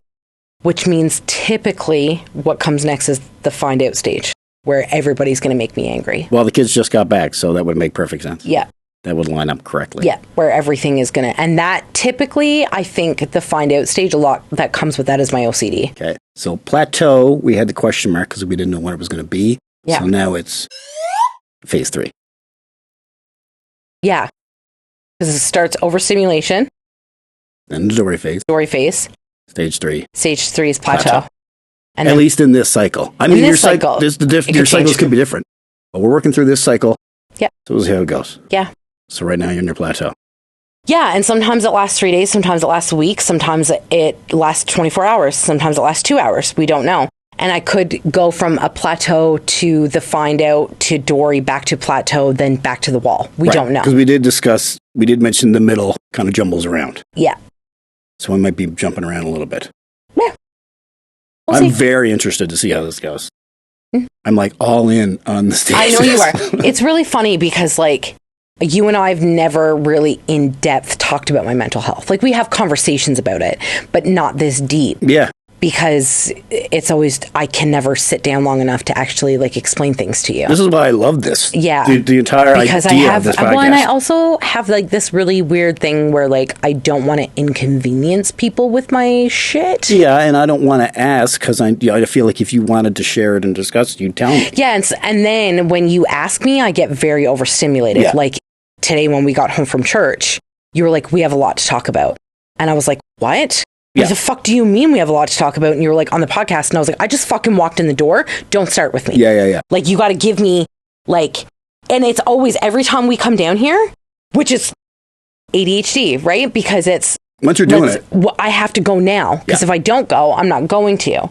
which means typically what comes next is the find out stage where everybody's going to make me angry. Well, the kids just got back, so that would make perfect sense. Yeah. That would line up correctly. Yeah, where everything is going to, and that typically, I think the find out stage, a lot that comes with that is my OCD. Okay. So plateau, we had the question mark because we didn't know what it was going to be. Yeah. So now it's phase 3. Yeah. Because it starts overstimulation. Then the Dory phase. Dory phase. Stage 3. Stage 3 is plateau. And at then, least in this cycle. I mean, your cycle, your could cycles could be different. But we're working through this cycle. Yeah. So we'll see how it goes. Yeah. So right now you're in your plateau. Yeah, and sometimes it lasts 3 days, sometimes it lasts a week, sometimes it lasts 24 hours, sometimes it lasts 2 hours. We don't know. And I could go from a plateau to the find out to Dory, back to plateau, then back to the wall. We don't know. Because we did mention the middle kind of jumbles around. Yeah. So I might be jumping around a little bit. Yeah. I'm very interested to see how this goes. Mm-hmm. I'm like all in on the stage. I know you are. It's really funny because like you and I have never really in depth talked about my mental health. Like we have conversations about it, but not this deep. Yeah. Because it's always, I can never sit down long enough to actually like explain things to you. This is why I love this. Yeah. The entire because idea of this podcast. Well, and I also have like this really weird thing where like I don't want to inconvenience people with my shit. Yeah, and I don't want to ask because I feel like if you wanted to share it and discuss it, you'd tell me. Yeah, and then when you ask me, I get very overstimulated. Yeah. Like today when we got home from church, you were like, we have a lot to talk about. And I was like, what? Yeah. What the fuck do you mean we have a lot to talk about? And you were like, on the podcast. And I was like, I just fucking walked in the door. Don't start with me. Yeah. Like, you got to give me, like, and it's always, every time we come down here, which is ADHD, right? Because it's... Once you're doing it. I have to go now. Because if I don't go, I'm not going to.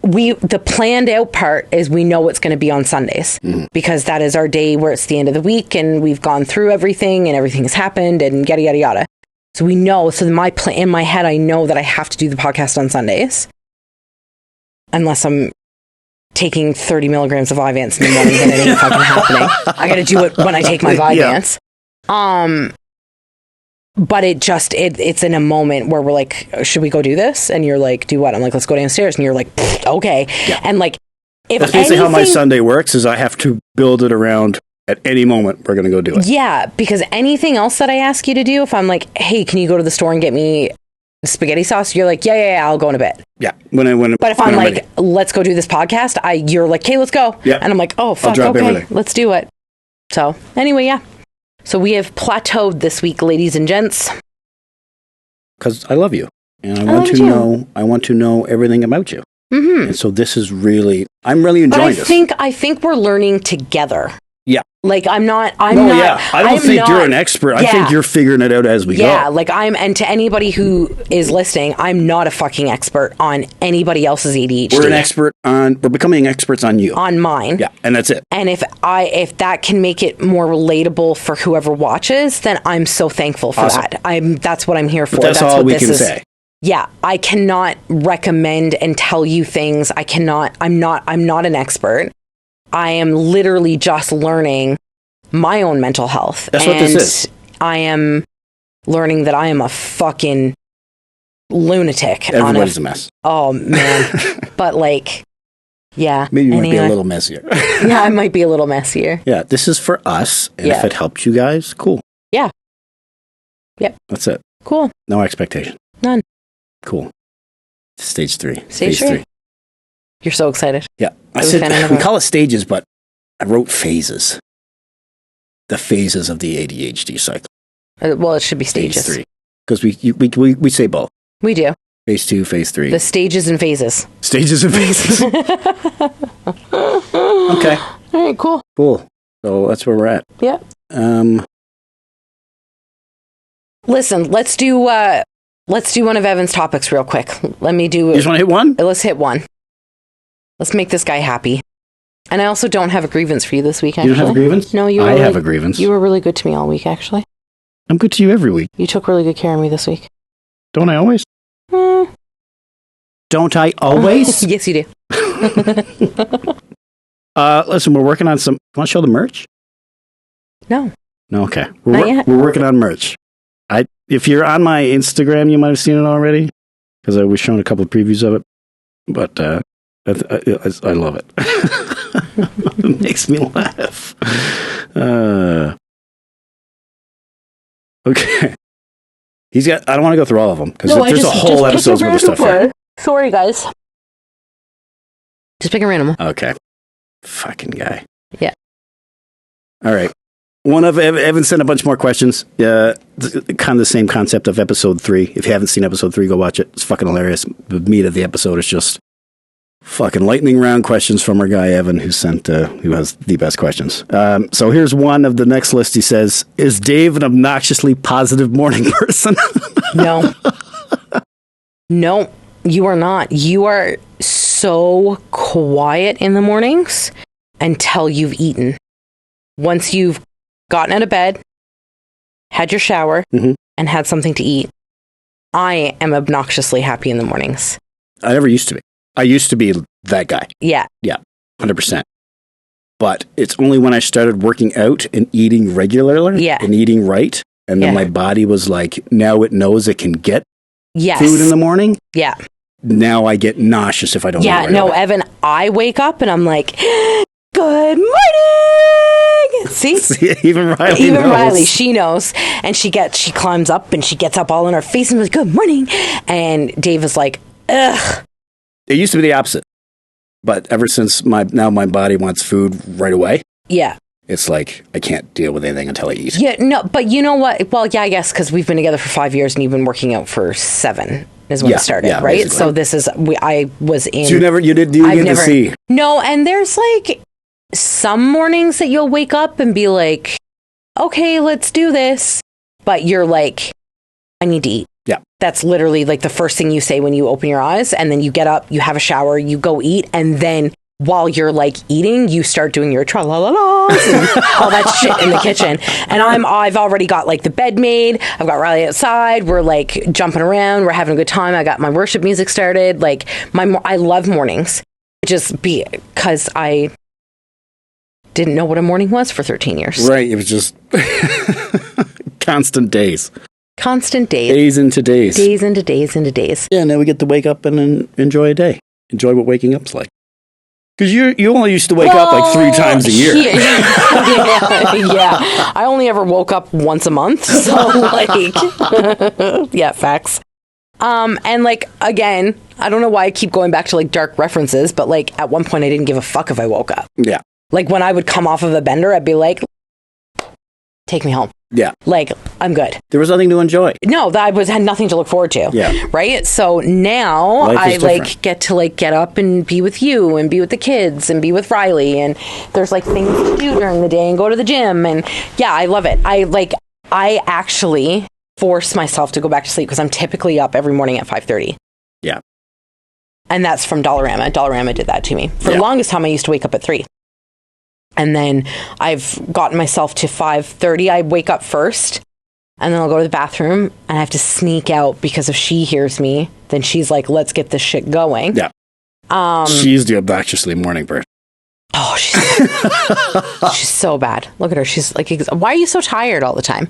The planned out part is we know it's going to be on Sundays. Mm-hmm. Because that is our day where it's the end of the week and we've gone through everything and everything has happened and yada, yada, yada. So we know, so in my head, I know that I have to do the podcast on Sundays. Unless I'm taking 30 milligrams of Vyvanse in the morning, then it ain't fucking happening. I got to do it when I take my Vyvanse. Yeah. But it's in a moment where we're like, should we go do this? And you're like, do what? I'm like, let's go downstairs. And you're like, okay. Yeah. And like, if that's basically how my Sunday works is I have to build it around at any moment, we're going to go do it. Yeah, because anything else that I ask you to do, if I'm like, hey, can you go to the store and get me spaghetti sauce? You're like, yeah, I'll go in a bit. Yeah. But if I'm like, ready. Let's go do this podcast, you're like, okay, let's go. Yeah. And I'm like, oh, fuck, okay, everything. Let's do it. So anyway, yeah. So we have plateaued this week, ladies and gents. Because I love you. And I want to know everything about you. Mm-hmm. And so this is really, I'm really enjoying this. I think we're learning together. Yeah. Like I don't think you're an expert. I think you're figuring it out as we go. Yeah, like and to anybody who is listening, I'm not a fucking expert on anybody else's ADHD. We're becoming experts on you. On mine. Yeah, and that's it. And if that can make it more relatable for whoever watches, then I'm so thankful for that. That's what I'm here for. But that's all we can say. Yeah, I cannot recommend and tell you things. I'm not an expert. I am literally just learning my own mental health. That's what this is. I am learning that I am a fucking lunatic. Everybody's a mess. Oh, man. But like, yeah. Maybe you might be a little messier. Yeah, I might be a little messier. Yeah, this is for us. And if it helps you guys, cool. Yeah. Yep. That's it. Cool. No expectation. None. Cool. Stage 3. Stage Phase 3. You're so excited. Yeah. I Are we said, fanning we about- call it stages, but I wrote phases. The phases of the ADHD cycle. Well, it should be stages. Phase 3. Because we say both. We do. Phase 2, phase 3. The stages and phases. Stages and phases. Okay. All right, cool. Cool. So that's where we're at. Yeah. Listen, let's do one of Evan's topics real quick. Let me do You just want to hit one? Let's hit one. Let's make this guy happy. And I also don't have a grievance for you this week, actually. You don't have a grievance? No, I have a grievance. You were really good to me all week, actually. I'm good to you every week. You took really good care of me this week. Don't I always? Don't I always? Yes, you do. Listen, we're working on some... Want to show the merch? No. No, okay. Not yet. We're working on merch. If you're on my Instagram, you might have seen it already, because I was showing a couple of previews of it. But I love it. It makes me laugh. Okay. He's got... I don't want to go through all of them, because there's a whole episode worth of stuff here. Sorry, guys. Just pick a random one. Okay. Fucking guy. Yeah. All right. One of Evan sent a bunch more questions. Kind of the same concept of episode 3. If you haven't seen episode 3, go watch it. It's fucking hilarious. The meat of the episode is just fucking lightning round questions from our guy Evan, who has the best questions. So here's one of the next list. He says, "Is Dave an obnoxiously positive morning person?" No. No, you are not. You are so quiet in the mornings until you've eaten. Once you've gotten out of bed, had your shower, and had something to eat, I am obnoxiously happy in the mornings. I never used to be. I used to be that guy. Yeah. Yeah, 100%. But it's only when I started working out and eating regularly and eating right, and then my body was like, now it knows it can get food in the morning. Yeah. Now I get nauseous if I don't eat right away. Evan, I wake up and I'm like, good morning. See, even Riley, she knows, and she climbs up and she gets up all in her face and goes, good morning. And Dave is like, ugh. It used to be the opposite, but ever since my body wants food right away. Yeah. It's like, I can't deal with anything until I eat. Yeah, no, but you know what? Well, yeah, I guess because we've been together for 5 years and you've been working out for 7 is when it started, right? Basically. So this is, I was in. So you didn't get to see. No, and there's like some mornings that you'll wake up and be like, okay, let's do this. But you're like, I need to eat. Yeah. That's literally like the first thing you say when you open your eyes, and then you get up, you have a shower, you go eat, and then while you're like eating, you start doing your tra-la-la-la and all that shit in the kitchen. And I've already got like the bed made. I've got Riley outside. We're like jumping around. We're having a good time. I got my worship music started. Like I love mornings, just because I didn't know what a morning was for 13 years. Right. It was just constant days. Constant days. Days into days. Days into days into days. Yeah, now we get to wake up and enjoy a day. Enjoy what waking up's like. Because you only used to wake up like 3 times a year. Yeah. I only ever woke up once a month. So like, yeah, facts. And like, again, I don't know why I keep going back to like dark references, but like at one point I didn't give a fuck if I woke up. Yeah. Like when I would come off of a bender, I'd be like, take me home. Yeah. Like, I'm good. There was nothing to enjoy. No, had nothing to look forward to. Yeah. Right? So now I like get to like get up and be with you and be with the kids and be with Riley, and there's like things to do during the day and go to the gym, and yeah, I love it. I actually force myself to go back to sleep because I'm typically up every morning at 5:30. Yeah. And that's from Dollarama. Dollarama did that to me. For the longest time I used to wake up at 3. And then I've gotten myself to 5:30. I wake up first, and then I'll go to the bathroom, and I have to sneak out because if she hears me, then she's like, let's get this shit going. Yeah. She's the obnoxiously morning person. Oh, she's so bad. Look at her. She's like, why are you so tired all the time?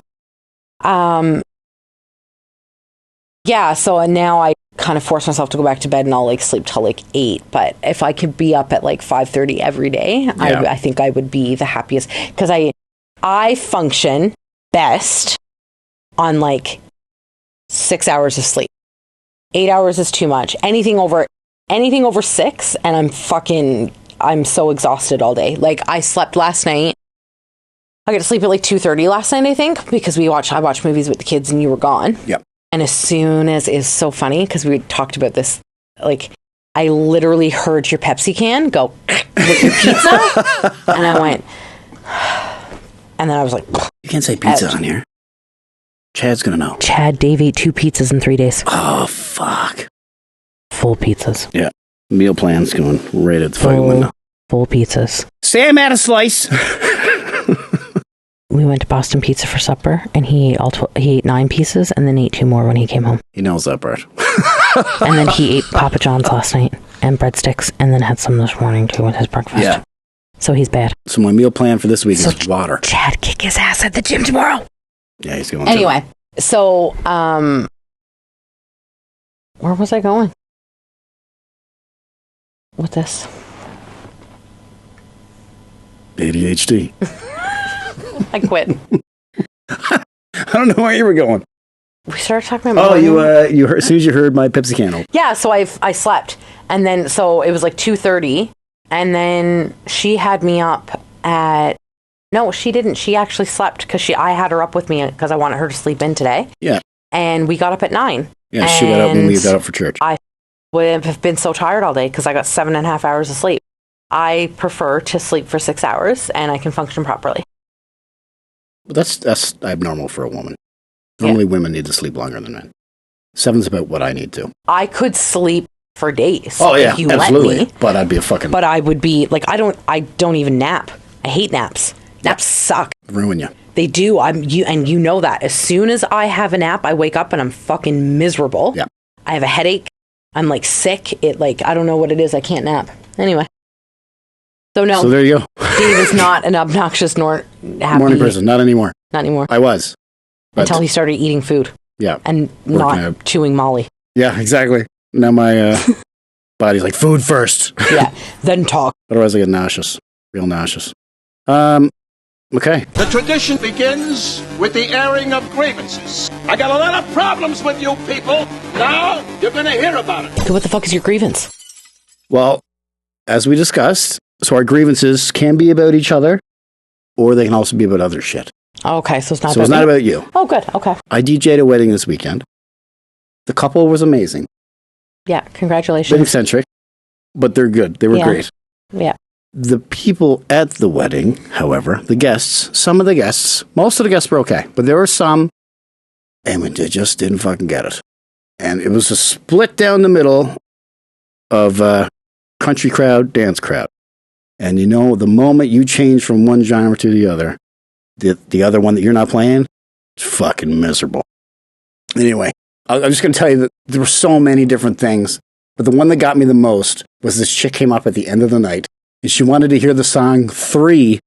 Yeah, so now I kind of force myself to go back to bed, and I'll like sleep till like 8. But if I could be up at like 5:30 every day, I think I would be the happiest, because I function best on like 6 hours of sleep. 8 hours is too much. Anything over 6, and I'm so exhausted all day. Like, I slept last night. I got to sleep at like 2:30 last night, I think, because I watched movies with the kids and you were gone. Yep. And as soon as it's so funny, because we talked about this, like, I literally heard your Pepsi can go with your pizza, and I went, and then I was like, you can't say pizza on here. Chad's gonna know. Chad, Dave ate 2 pizzas in 3 days. Oh, fuck. Full pizzas. Yeah. Meal plan's going right at the fucking window. Full pizzas. Sam had a slice. We went to Boston Pizza for supper, and he ate 9 pieces, and then ate 2 more when he came home. He knows that part. And then he ate Papa John's last night, and breadsticks, and then had some this morning, too, with his breakfast. Yeah. So he's bad. So my meal plan for this week is water. Chad, kick his ass at the gym tomorrow. Yeah, he's going Anyway, so, where was I going with this? ADHD. I quit. I don't know where you were going. We started talking about... Oh, you heard, as soon as you heard my Pepsi can open. Yeah, so I slept. And then, so it was like 2:30. And then she had me up at... No, she didn't. She actually slept because I had her up with me because I wanted her to sleep in today. Yeah. And we got up at 9. Yeah, she got up when we got up for church. I would have been so tired all day because I got 7.5 hours of sleep. I prefer to sleep for 6 hours and I can function properly. That's abnormal for a woman. Normally women need to sleep longer than men. 7's about what I need to. I could sleep for days. Oh yeah, if you absolutely. Let me, but I'd be a fucking... But I would be, like, I don't even nap. I hate naps. Naps suck. Ruin you. They do. And you know that. As soon as I have a nap, I wake up and I'm fucking miserable. Yeah. I have a headache. I'm like sick. I don't know what it is. I can't nap. Anyway. So no. So there you go. Dave is not an obnoxious nor happy morning person. Not anymore. Not anymore. I was. Until he started eating food. Yeah. And not chewing Molly. Yeah, exactly. Now my body's like, food first. Yeah. Then talk. Otherwise I get nauseous. Real nauseous. Okay. The tradition begins with the airing of grievances. I got a lot of problems with you people. Now you're going to hear about it. So what the fuck is your grievance? Well, as we discussed, so our grievances can be about each other, or they can also be about other shit. Okay, so it's not. So it's not about you. Oh, good. Okay. I DJ'd a wedding this weekend. The couple was amazing. Yeah, congratulations. Bit eccentric, but they're good. They were great. Yeah. The people at the wedding, however, the guests, most of the guests were okay, but there were some, and they just didn't fucking get it. And it was a split down the middle of country crowd, dance crowd. And you know, the moment you change from one genre to the other one that you're not playing, it's fucking miserable. Anyway, I'm just going to tell you that there were so many different things, but the one that got me the most was this chick came up at the end of the night, and she wanted to hear the song 3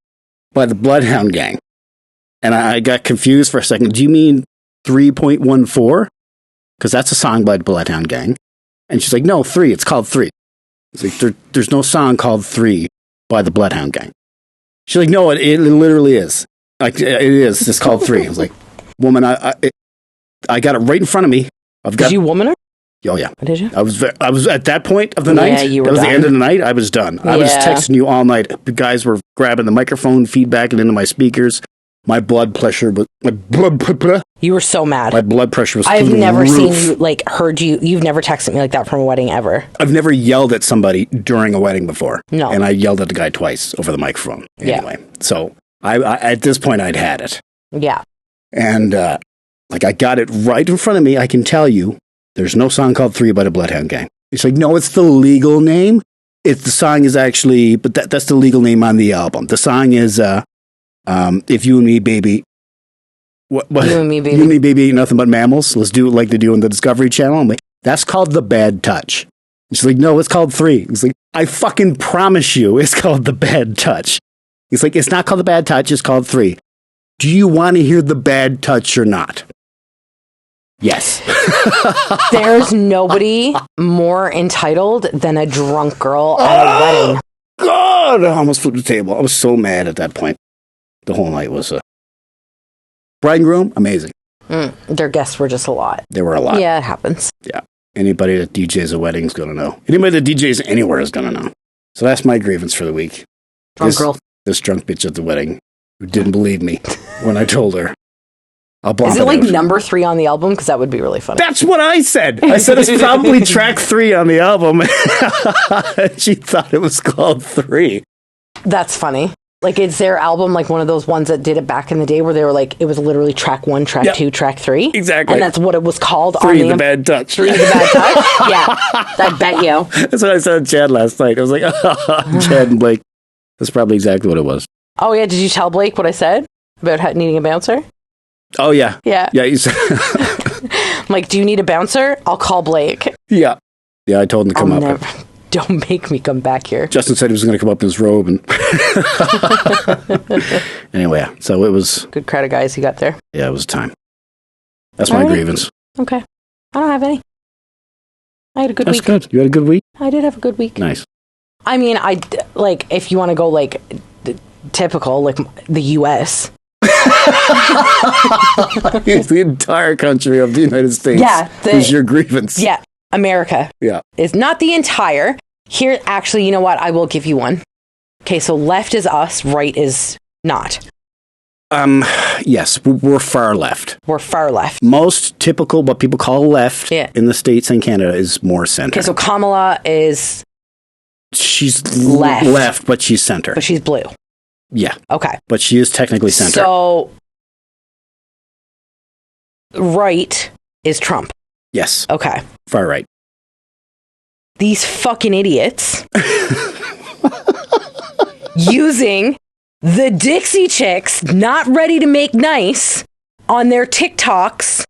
by the Bloodhound Gang. And I got confused for a second. Do you mean 3.14? Because that's a song by the Bloodhound Gang. And she's like, no, 3. It's called 3. It's like, there's no song called 3 by the Bloodhound Gang. She's like, no, it literally is. Like, it is. It's called 3. I was like, woman, I got it right in front of me. Did you woman her? Oh, yeah. Did you? I was at that point of the night. Yeah, you were That was done. the end of the night. I was done. I was texting you all night. The guys were grabbing the microphone, feedbacking into my speakers. My blood pressure was... You were so mad. My blood pressure was I've through the never roof. seen you, heard you. You've never texted me like that from a wedding ever. I've never yelled at somebody during a wedding before. No. And I yelled at the guy twice over the microphone. Anyway. Yeah. So, I at this point, I'd had it. Yeah. And, I got it right in front of me. I can tell you, there's no song called 3 by the Bloodhound Gang. It's like, no, it's the legal name. The song is actually, but that's the legal name on the album. The song is, If You and Me, Baby. What? You and Me, Baby. You and Me, Baby ain't nothing but mammals. Let's do it like they do on the Discovery Channel. I'm like, that's called The Bad Touch. And she's like, no, it's called 3. It's like, I fucking promise you it's called The Bad Touch. He's like, it's not called The Bad Touch, it's called 3. Do you want to hear The Bad Touch or not? Yes. There's nobody more entitled than a drunk girl at a wedding. God, I almost flipped the table. I was so mad at that point. The whole night was bride and groom, amazing. Their guests were just a lot. There were a lot. Yeah, it happens. Yeah. Anybody that DJs a wedding is going to know. Anybody that DJs anywhere is going to know. So that's my grievance for the week. Drunk girl. This drunk bitch at the wedding who didn't believe me when I told her. I'll block Is it it like out. number 3 on the album? Because that would be really funny. That's what I said. I said it's probably track 3 on the album. She thought it was called 3. That's funny. Like, is their album like one of those ones that did it back in the day where they were like, it was literally track 1, track 2, track 3? Exactly. And that's what it was called 3 on the Bad Touch. 3 the Bad Touch? Yeah. I bet you. That's what I said to Chad last night. I was like, Chad and Blake. That's probably exactly what it was. Oh, yeah. Did you tell Blake what I said about needing a bouncer? Oh, yeah. Yeah. Yeah, you said... I'm like, do you need a bouncer? I'll call Blake. Yeah. Yeah, I told him to come up. Don't make me come back here. Justin said he was going to come up in his robe. And anyway, so it was... Good crowd of guys you got there. Yeah, it was time. That's my grievance. Okay. I don't have any. I had a good week. That's good. You had a good week? I did have a good week. Nice. I mean, like, if you want to go, like, typical, like, the U.S., the entire country of the United States is your grievance. Yeah, America. Yeah. Is not the entire. Here, actually, you know what? I will give you one. Okay, so left is us, right is not. Yes, we're far left. We're far left. Most typical, what people call left in the States and Canada is more center. Okay, so Kamala is... She's left, but she's center. But she's blue. Yeah. Okay. But she is technically center. So, right is Trump. Yes. Okay. Far right. These fucking idiots using the Dixie Chicks not ready to make nice on their TikToks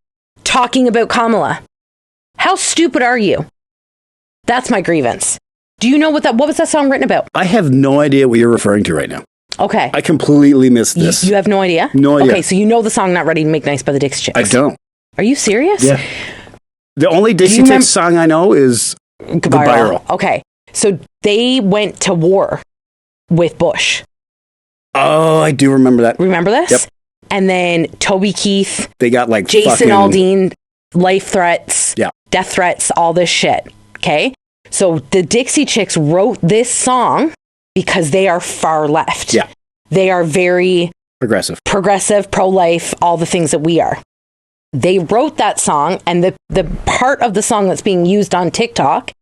talking about Kamala. How stupid are you? That's my grievance. Do you know what was that song written about? I have no idea what you're referring to right now. Okay. I completely missed this. You have no idea? No idea. Okay, so you know the song Not Ready to Make Nice by the Dixie Chicks. I don't. Are you serious? Yeah. The only Dixie Chicks song I know is Goodbye Earl. Okay. So they went to war with Bush. Oh, I do remember that. Remember this? Yep. And then Toby Keith. They got like Jason Aldean, life threats, yeah, death threats, all this shit. Okay? So the Dixie Chicks wrote this song because they are far left. Yeah. They are very progressive, pro-life, all the things that we are. They wrote that song, and the part of the song that's being used on TikTok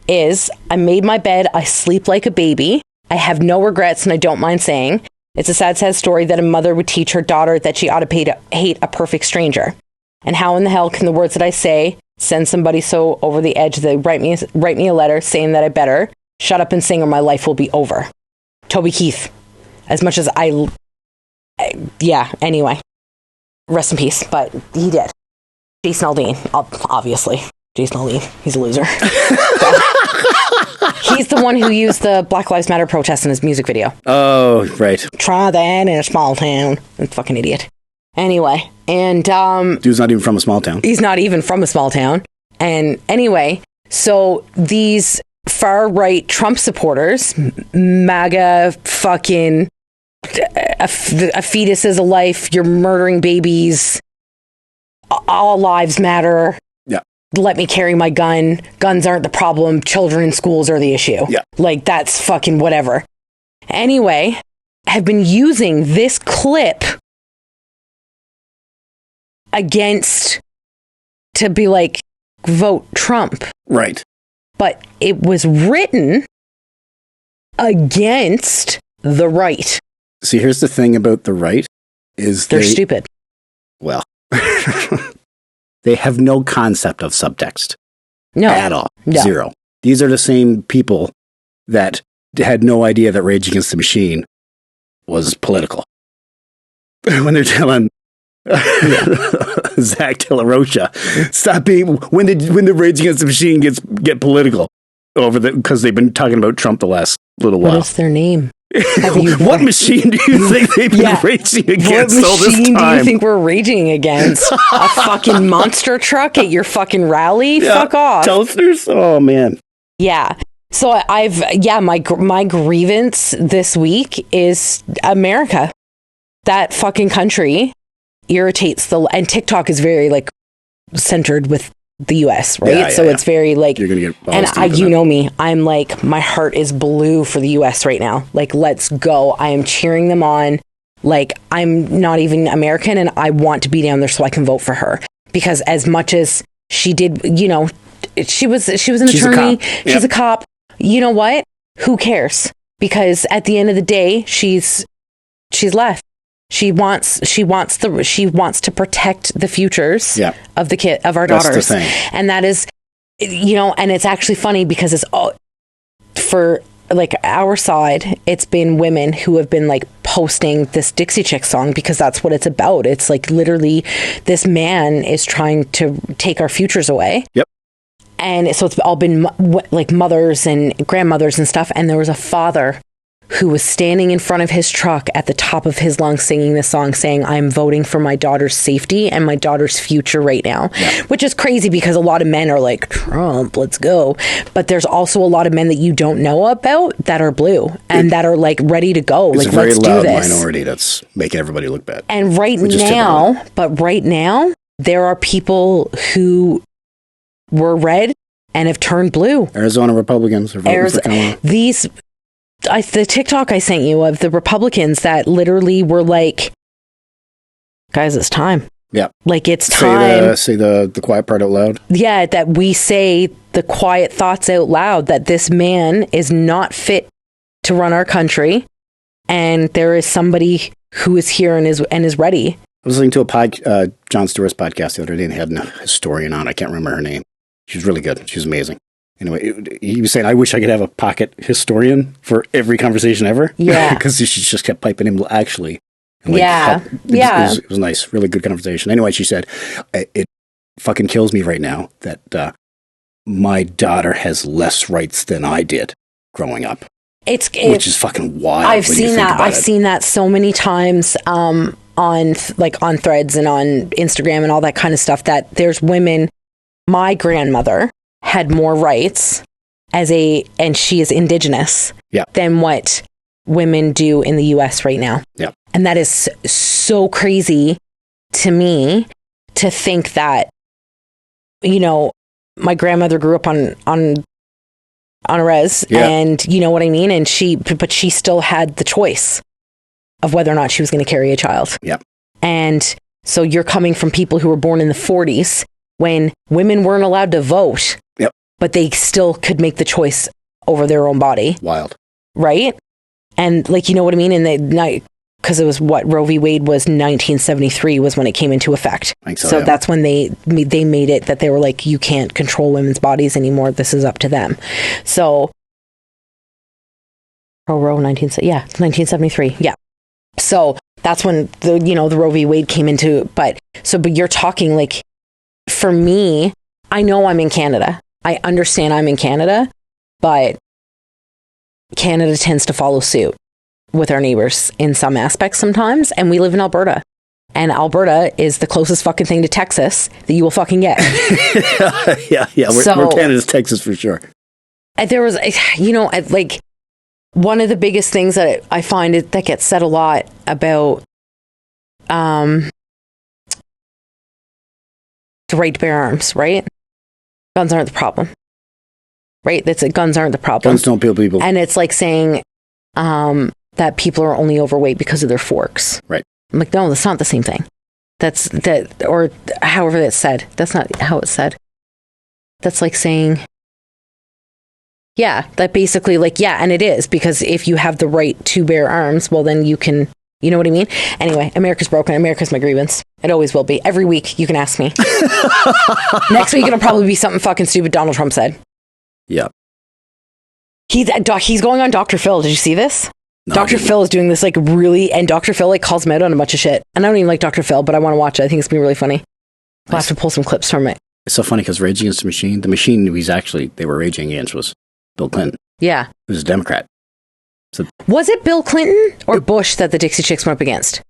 is, I made my bed, I sleep like a baby, I have no regrets, and I don't mind saying, it's a sad, sad story that a mother would teach her daughter that she ought to hate a perfect stranger. And how in the hell can the words that I say send somebody so over the edge that they write me a letter saying that I better shut up and sing or my life will be over. Toby Keith. As much as anyway. Rest in peace, but he did. Jason Aldean, obviously. Jason Aldean, he's a loser. He's the one who used the Black Lives Matter protest in his music video. Oh, right. Try that in a small town. Fucking idiot. Anyway, and dude's not even from a small town. He's not even from a small town. And anyway, so these far-right Trump supporters, MAGA fucking... A fetus is a life, you're murdering babies, all lives matter. Yeah. Let me carry my gun. Guns aren't the problem. Children in schools are the issue. Yeah. Like, that's fucking whatever. Anyway, have been using this clip against to be like, vote Trump. Right. But it was written against the right. See, here's the thing about the right is they're stupid. Well, they have no concept of subtext. No. At all. No. Zero. These are the same people that had no idea that Rage Against the Machine was political. When they're telling Zach De La Rocha, stop being, when did Rage Against the Machine get political? Because they've been talking about Trump the last little while. What is their name? What machine do you think they've been raging against all this time? What machine do you think we're raging against? A fucking monster truck at your fucking rally? Yeah. Fuck off. Toasters? Oh, man. Yeah. So my grievance this week is America. That fucking country irritates and TikTok is very like centered with the US, right? Yeah, so it's very like, you're gonna get and you know me, I'm like, my heart is blue for the US right now. Like, let's go. I am cheering them on. Like, I'm not even American and I want to be down there so I can vote for her, because as much as she did, you know, she was an attorney, she's a cop. You know what? Who cares? Because at the end of the day, she's left. She wants to protect the futures of our daughters. That's the thing. And that is, you know, and it's actually funny because it's all for like our side, it's been women who have been like posting this Dixie Chick song because that's what it's about. It's like literally this man is trying to take our futures away. Yep. And so it's all been like mothers and grandmothers and stuff. And there was a father who was standing in front of his truck at the top of his lungs singing this song saying, I'm voting for my daughter's safety and my daughter's future right now, which is crazy because a lot of men are like, Trump, let's go. But there's also a lot of men that you don't know about that are blue and that are like ready to go. It's like, a very let's loud do this. minority that's making everybody look bad. And right now, there are people who were red and have turned blue. Arizona Republicans are voting for Kamala. The TikTok I sent you of the Republicans that literally were like, guys, it's time. Yeah. Like, it's time. Say the quiet part out loud. Yeah, that we say the quiet thoughts out loud, that this man is not fit to run our country. And there is somebody who is here and is ready. I was listening to a Jon Stewart's podcast the other day and had a historian on. I can't remember her name. She was really good. She was amazing. Anyway, he was saying, I wish I could have a pocket historian for every conversation ever. Yeah. Because she just kept piping him, actually. And It was nice. Really good conversation. Anyway, she said, it fucking kills me right now that my daughter has less rights than I did growing up. Which is fucking wild. I've seen that. I've seen that so many times on Threads and on Instagram and all that kind of stuff, that there's women. My grandmother had more rights and she is Indigenous than what women do in the US right now. Yeah. And that is so crazy to me to think that, you know, my grandmother grew up on a res and you know what I mean? And but she still had the choice of whether or not she was going to carry a child. Yeah. And so you're coming from people who were born in the 40s when women weren't allowed to vote. Yep. But they still could make the choice over their own body. Wild. Right? And like, you know what I mean? And because it was Roe v. Wade was 1973 was when it came into effect. I think so that's when they made it that they were like, you can't control women's bodies anymore. This is up to them. So Roe 1973. Yeah. So that's when the Roe v. Wade came into, but you're talking like, for me, I know I'm in Canada. I understand I'm in Canada, but Canada tends to follow suit with our neighbors in some aspects sometimes. And we live in Alberta. And Alberta is the closest fucking thing to Texas that you will fucking get. Yeah. We're Canada's Texas for sure. There was, like, one of the biggest things that I find that gets said a lot about the right to bear arms, right? Guns aren't the problem, right? Guns aren't the problem. Guns don't kill people. And it's like saying that people are only overweight because of their forks. Right. I'm like, no, that's not the same thing. Or however that's said. That's not how it's said. That's like saying, that basically and it is, because if you have the right to bear arms, well, then you can, you know what I mean? Anyway, America's broken. America's my grievance. It always will be. Every week you can ask me. Next week it'll probably be something fucking stupid Donald Trump said. Yeah. He's going on Dr. Phil. Did you see this? No, Dr. Phil is doing this and Dr. Phil calls him out on a bunch of shit. And I don't even like Dr. Phil, but I want to watch it. I think it's going to be really funny. I'll have to pull some clips from it. It's so funny because Rage Against the Machine they were raging against was Bill Clinton. Yeah. He was a Democrat. So, was it Bill Clinton or Bush that the Dixie Chicks went up against?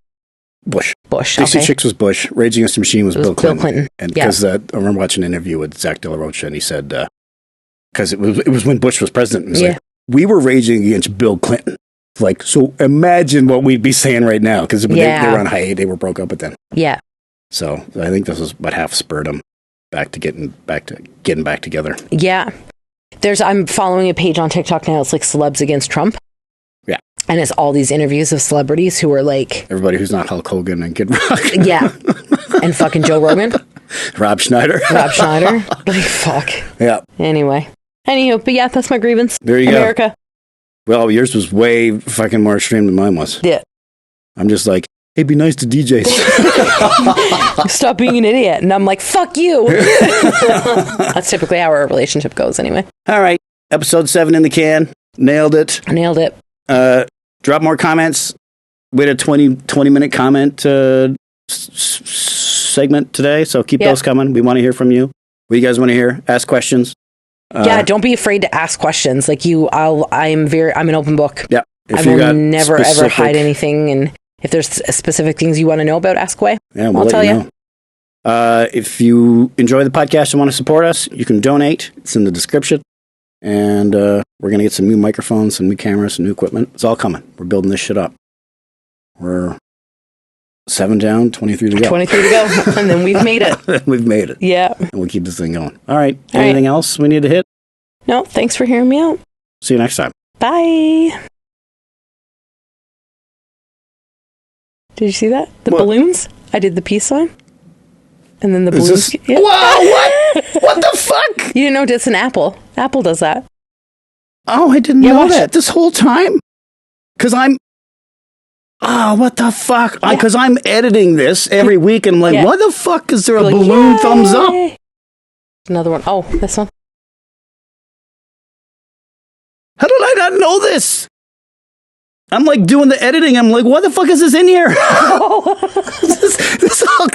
Bush. Dixie Chicks was Bush. Rage Against the Machine was Bill Clinton. And because I remember watching an interview with Zach De La Rocha, and he said, because it was when Bush was president, it was like, we were raging against Bill Clinton. Like, so imagine what we'd be saying right now, because they were on hiatus, they were broke up with them. Yeah. So I think this is what half spurred him back to getting back together. Yeah. I'm following a page on TikTok now. It's like Celebs Against Trump. Yeah. And it's all these interviews of celebrities who are like... Everybody who's not Hulk Hogan and Kid Rock. Yeah. And fucking Joe Rogan. Rob Schneider. Like, fuck. Yeah. Anyway. Anywho, but yeah, that's my grievance. There you America. go. Well, yours was way fucking more extreme than mine was. Yeah. I'm just like, hey, be nice to DJs. Stop being an idiot. And I'm like, fuck you. That's typically how our relationship goes anyway. All right. Episode 7 in the can. Nailed it. Drop more comments. We had a 20-minute comment segment today, so keep those coming. We want to hear from you. What do you guys want to hear? Ask questions. Don't be afraid to ask questions. Like I'm an open book. Yeah. I will never ever hide anything. And if there's specific things you want to know about, ask away. Yeah, I'll tell you. If you enjoy the podcast and want to support us, you can donate. It's in the description. And we're going to get some new microphones, some new cameras, some new equipment. It's all coming. We're building this shit up. We're 7 down, 23 to go. 23 to go. And then we've made it. We've made it. Yeah. And we'll keep this thing going. All right. Anything else we need to hit? No, thanks for hearing me out. See you next time. Bye. Did you see that? The balloons? I did the peace sign. And then the balloons. Wow, what? What the fuck? You didn't know it's an apple. Apple does that. Oh, I didn't know that this whole time. Because what the fuck? Because I'm editing this every week and I'm like, what the fuck is there a balloon thumbs up? Another one. Oh, this one. How did I not know this? I'm like doing the editing. I'm like, what the fuck is this in here? this all...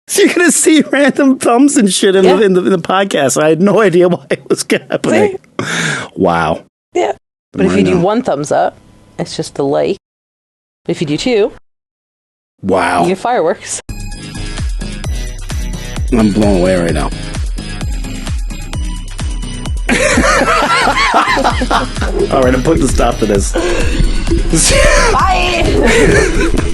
So you're going to see random thumbs and shit in the podcast. I had no idea why it was happening. Wow. Yeah. But if you do one thumbs up, it's just the like. But if you do 2, wow, you get fireworks. I'm blown away right now. All right, I'm putting a stop to this. Bye.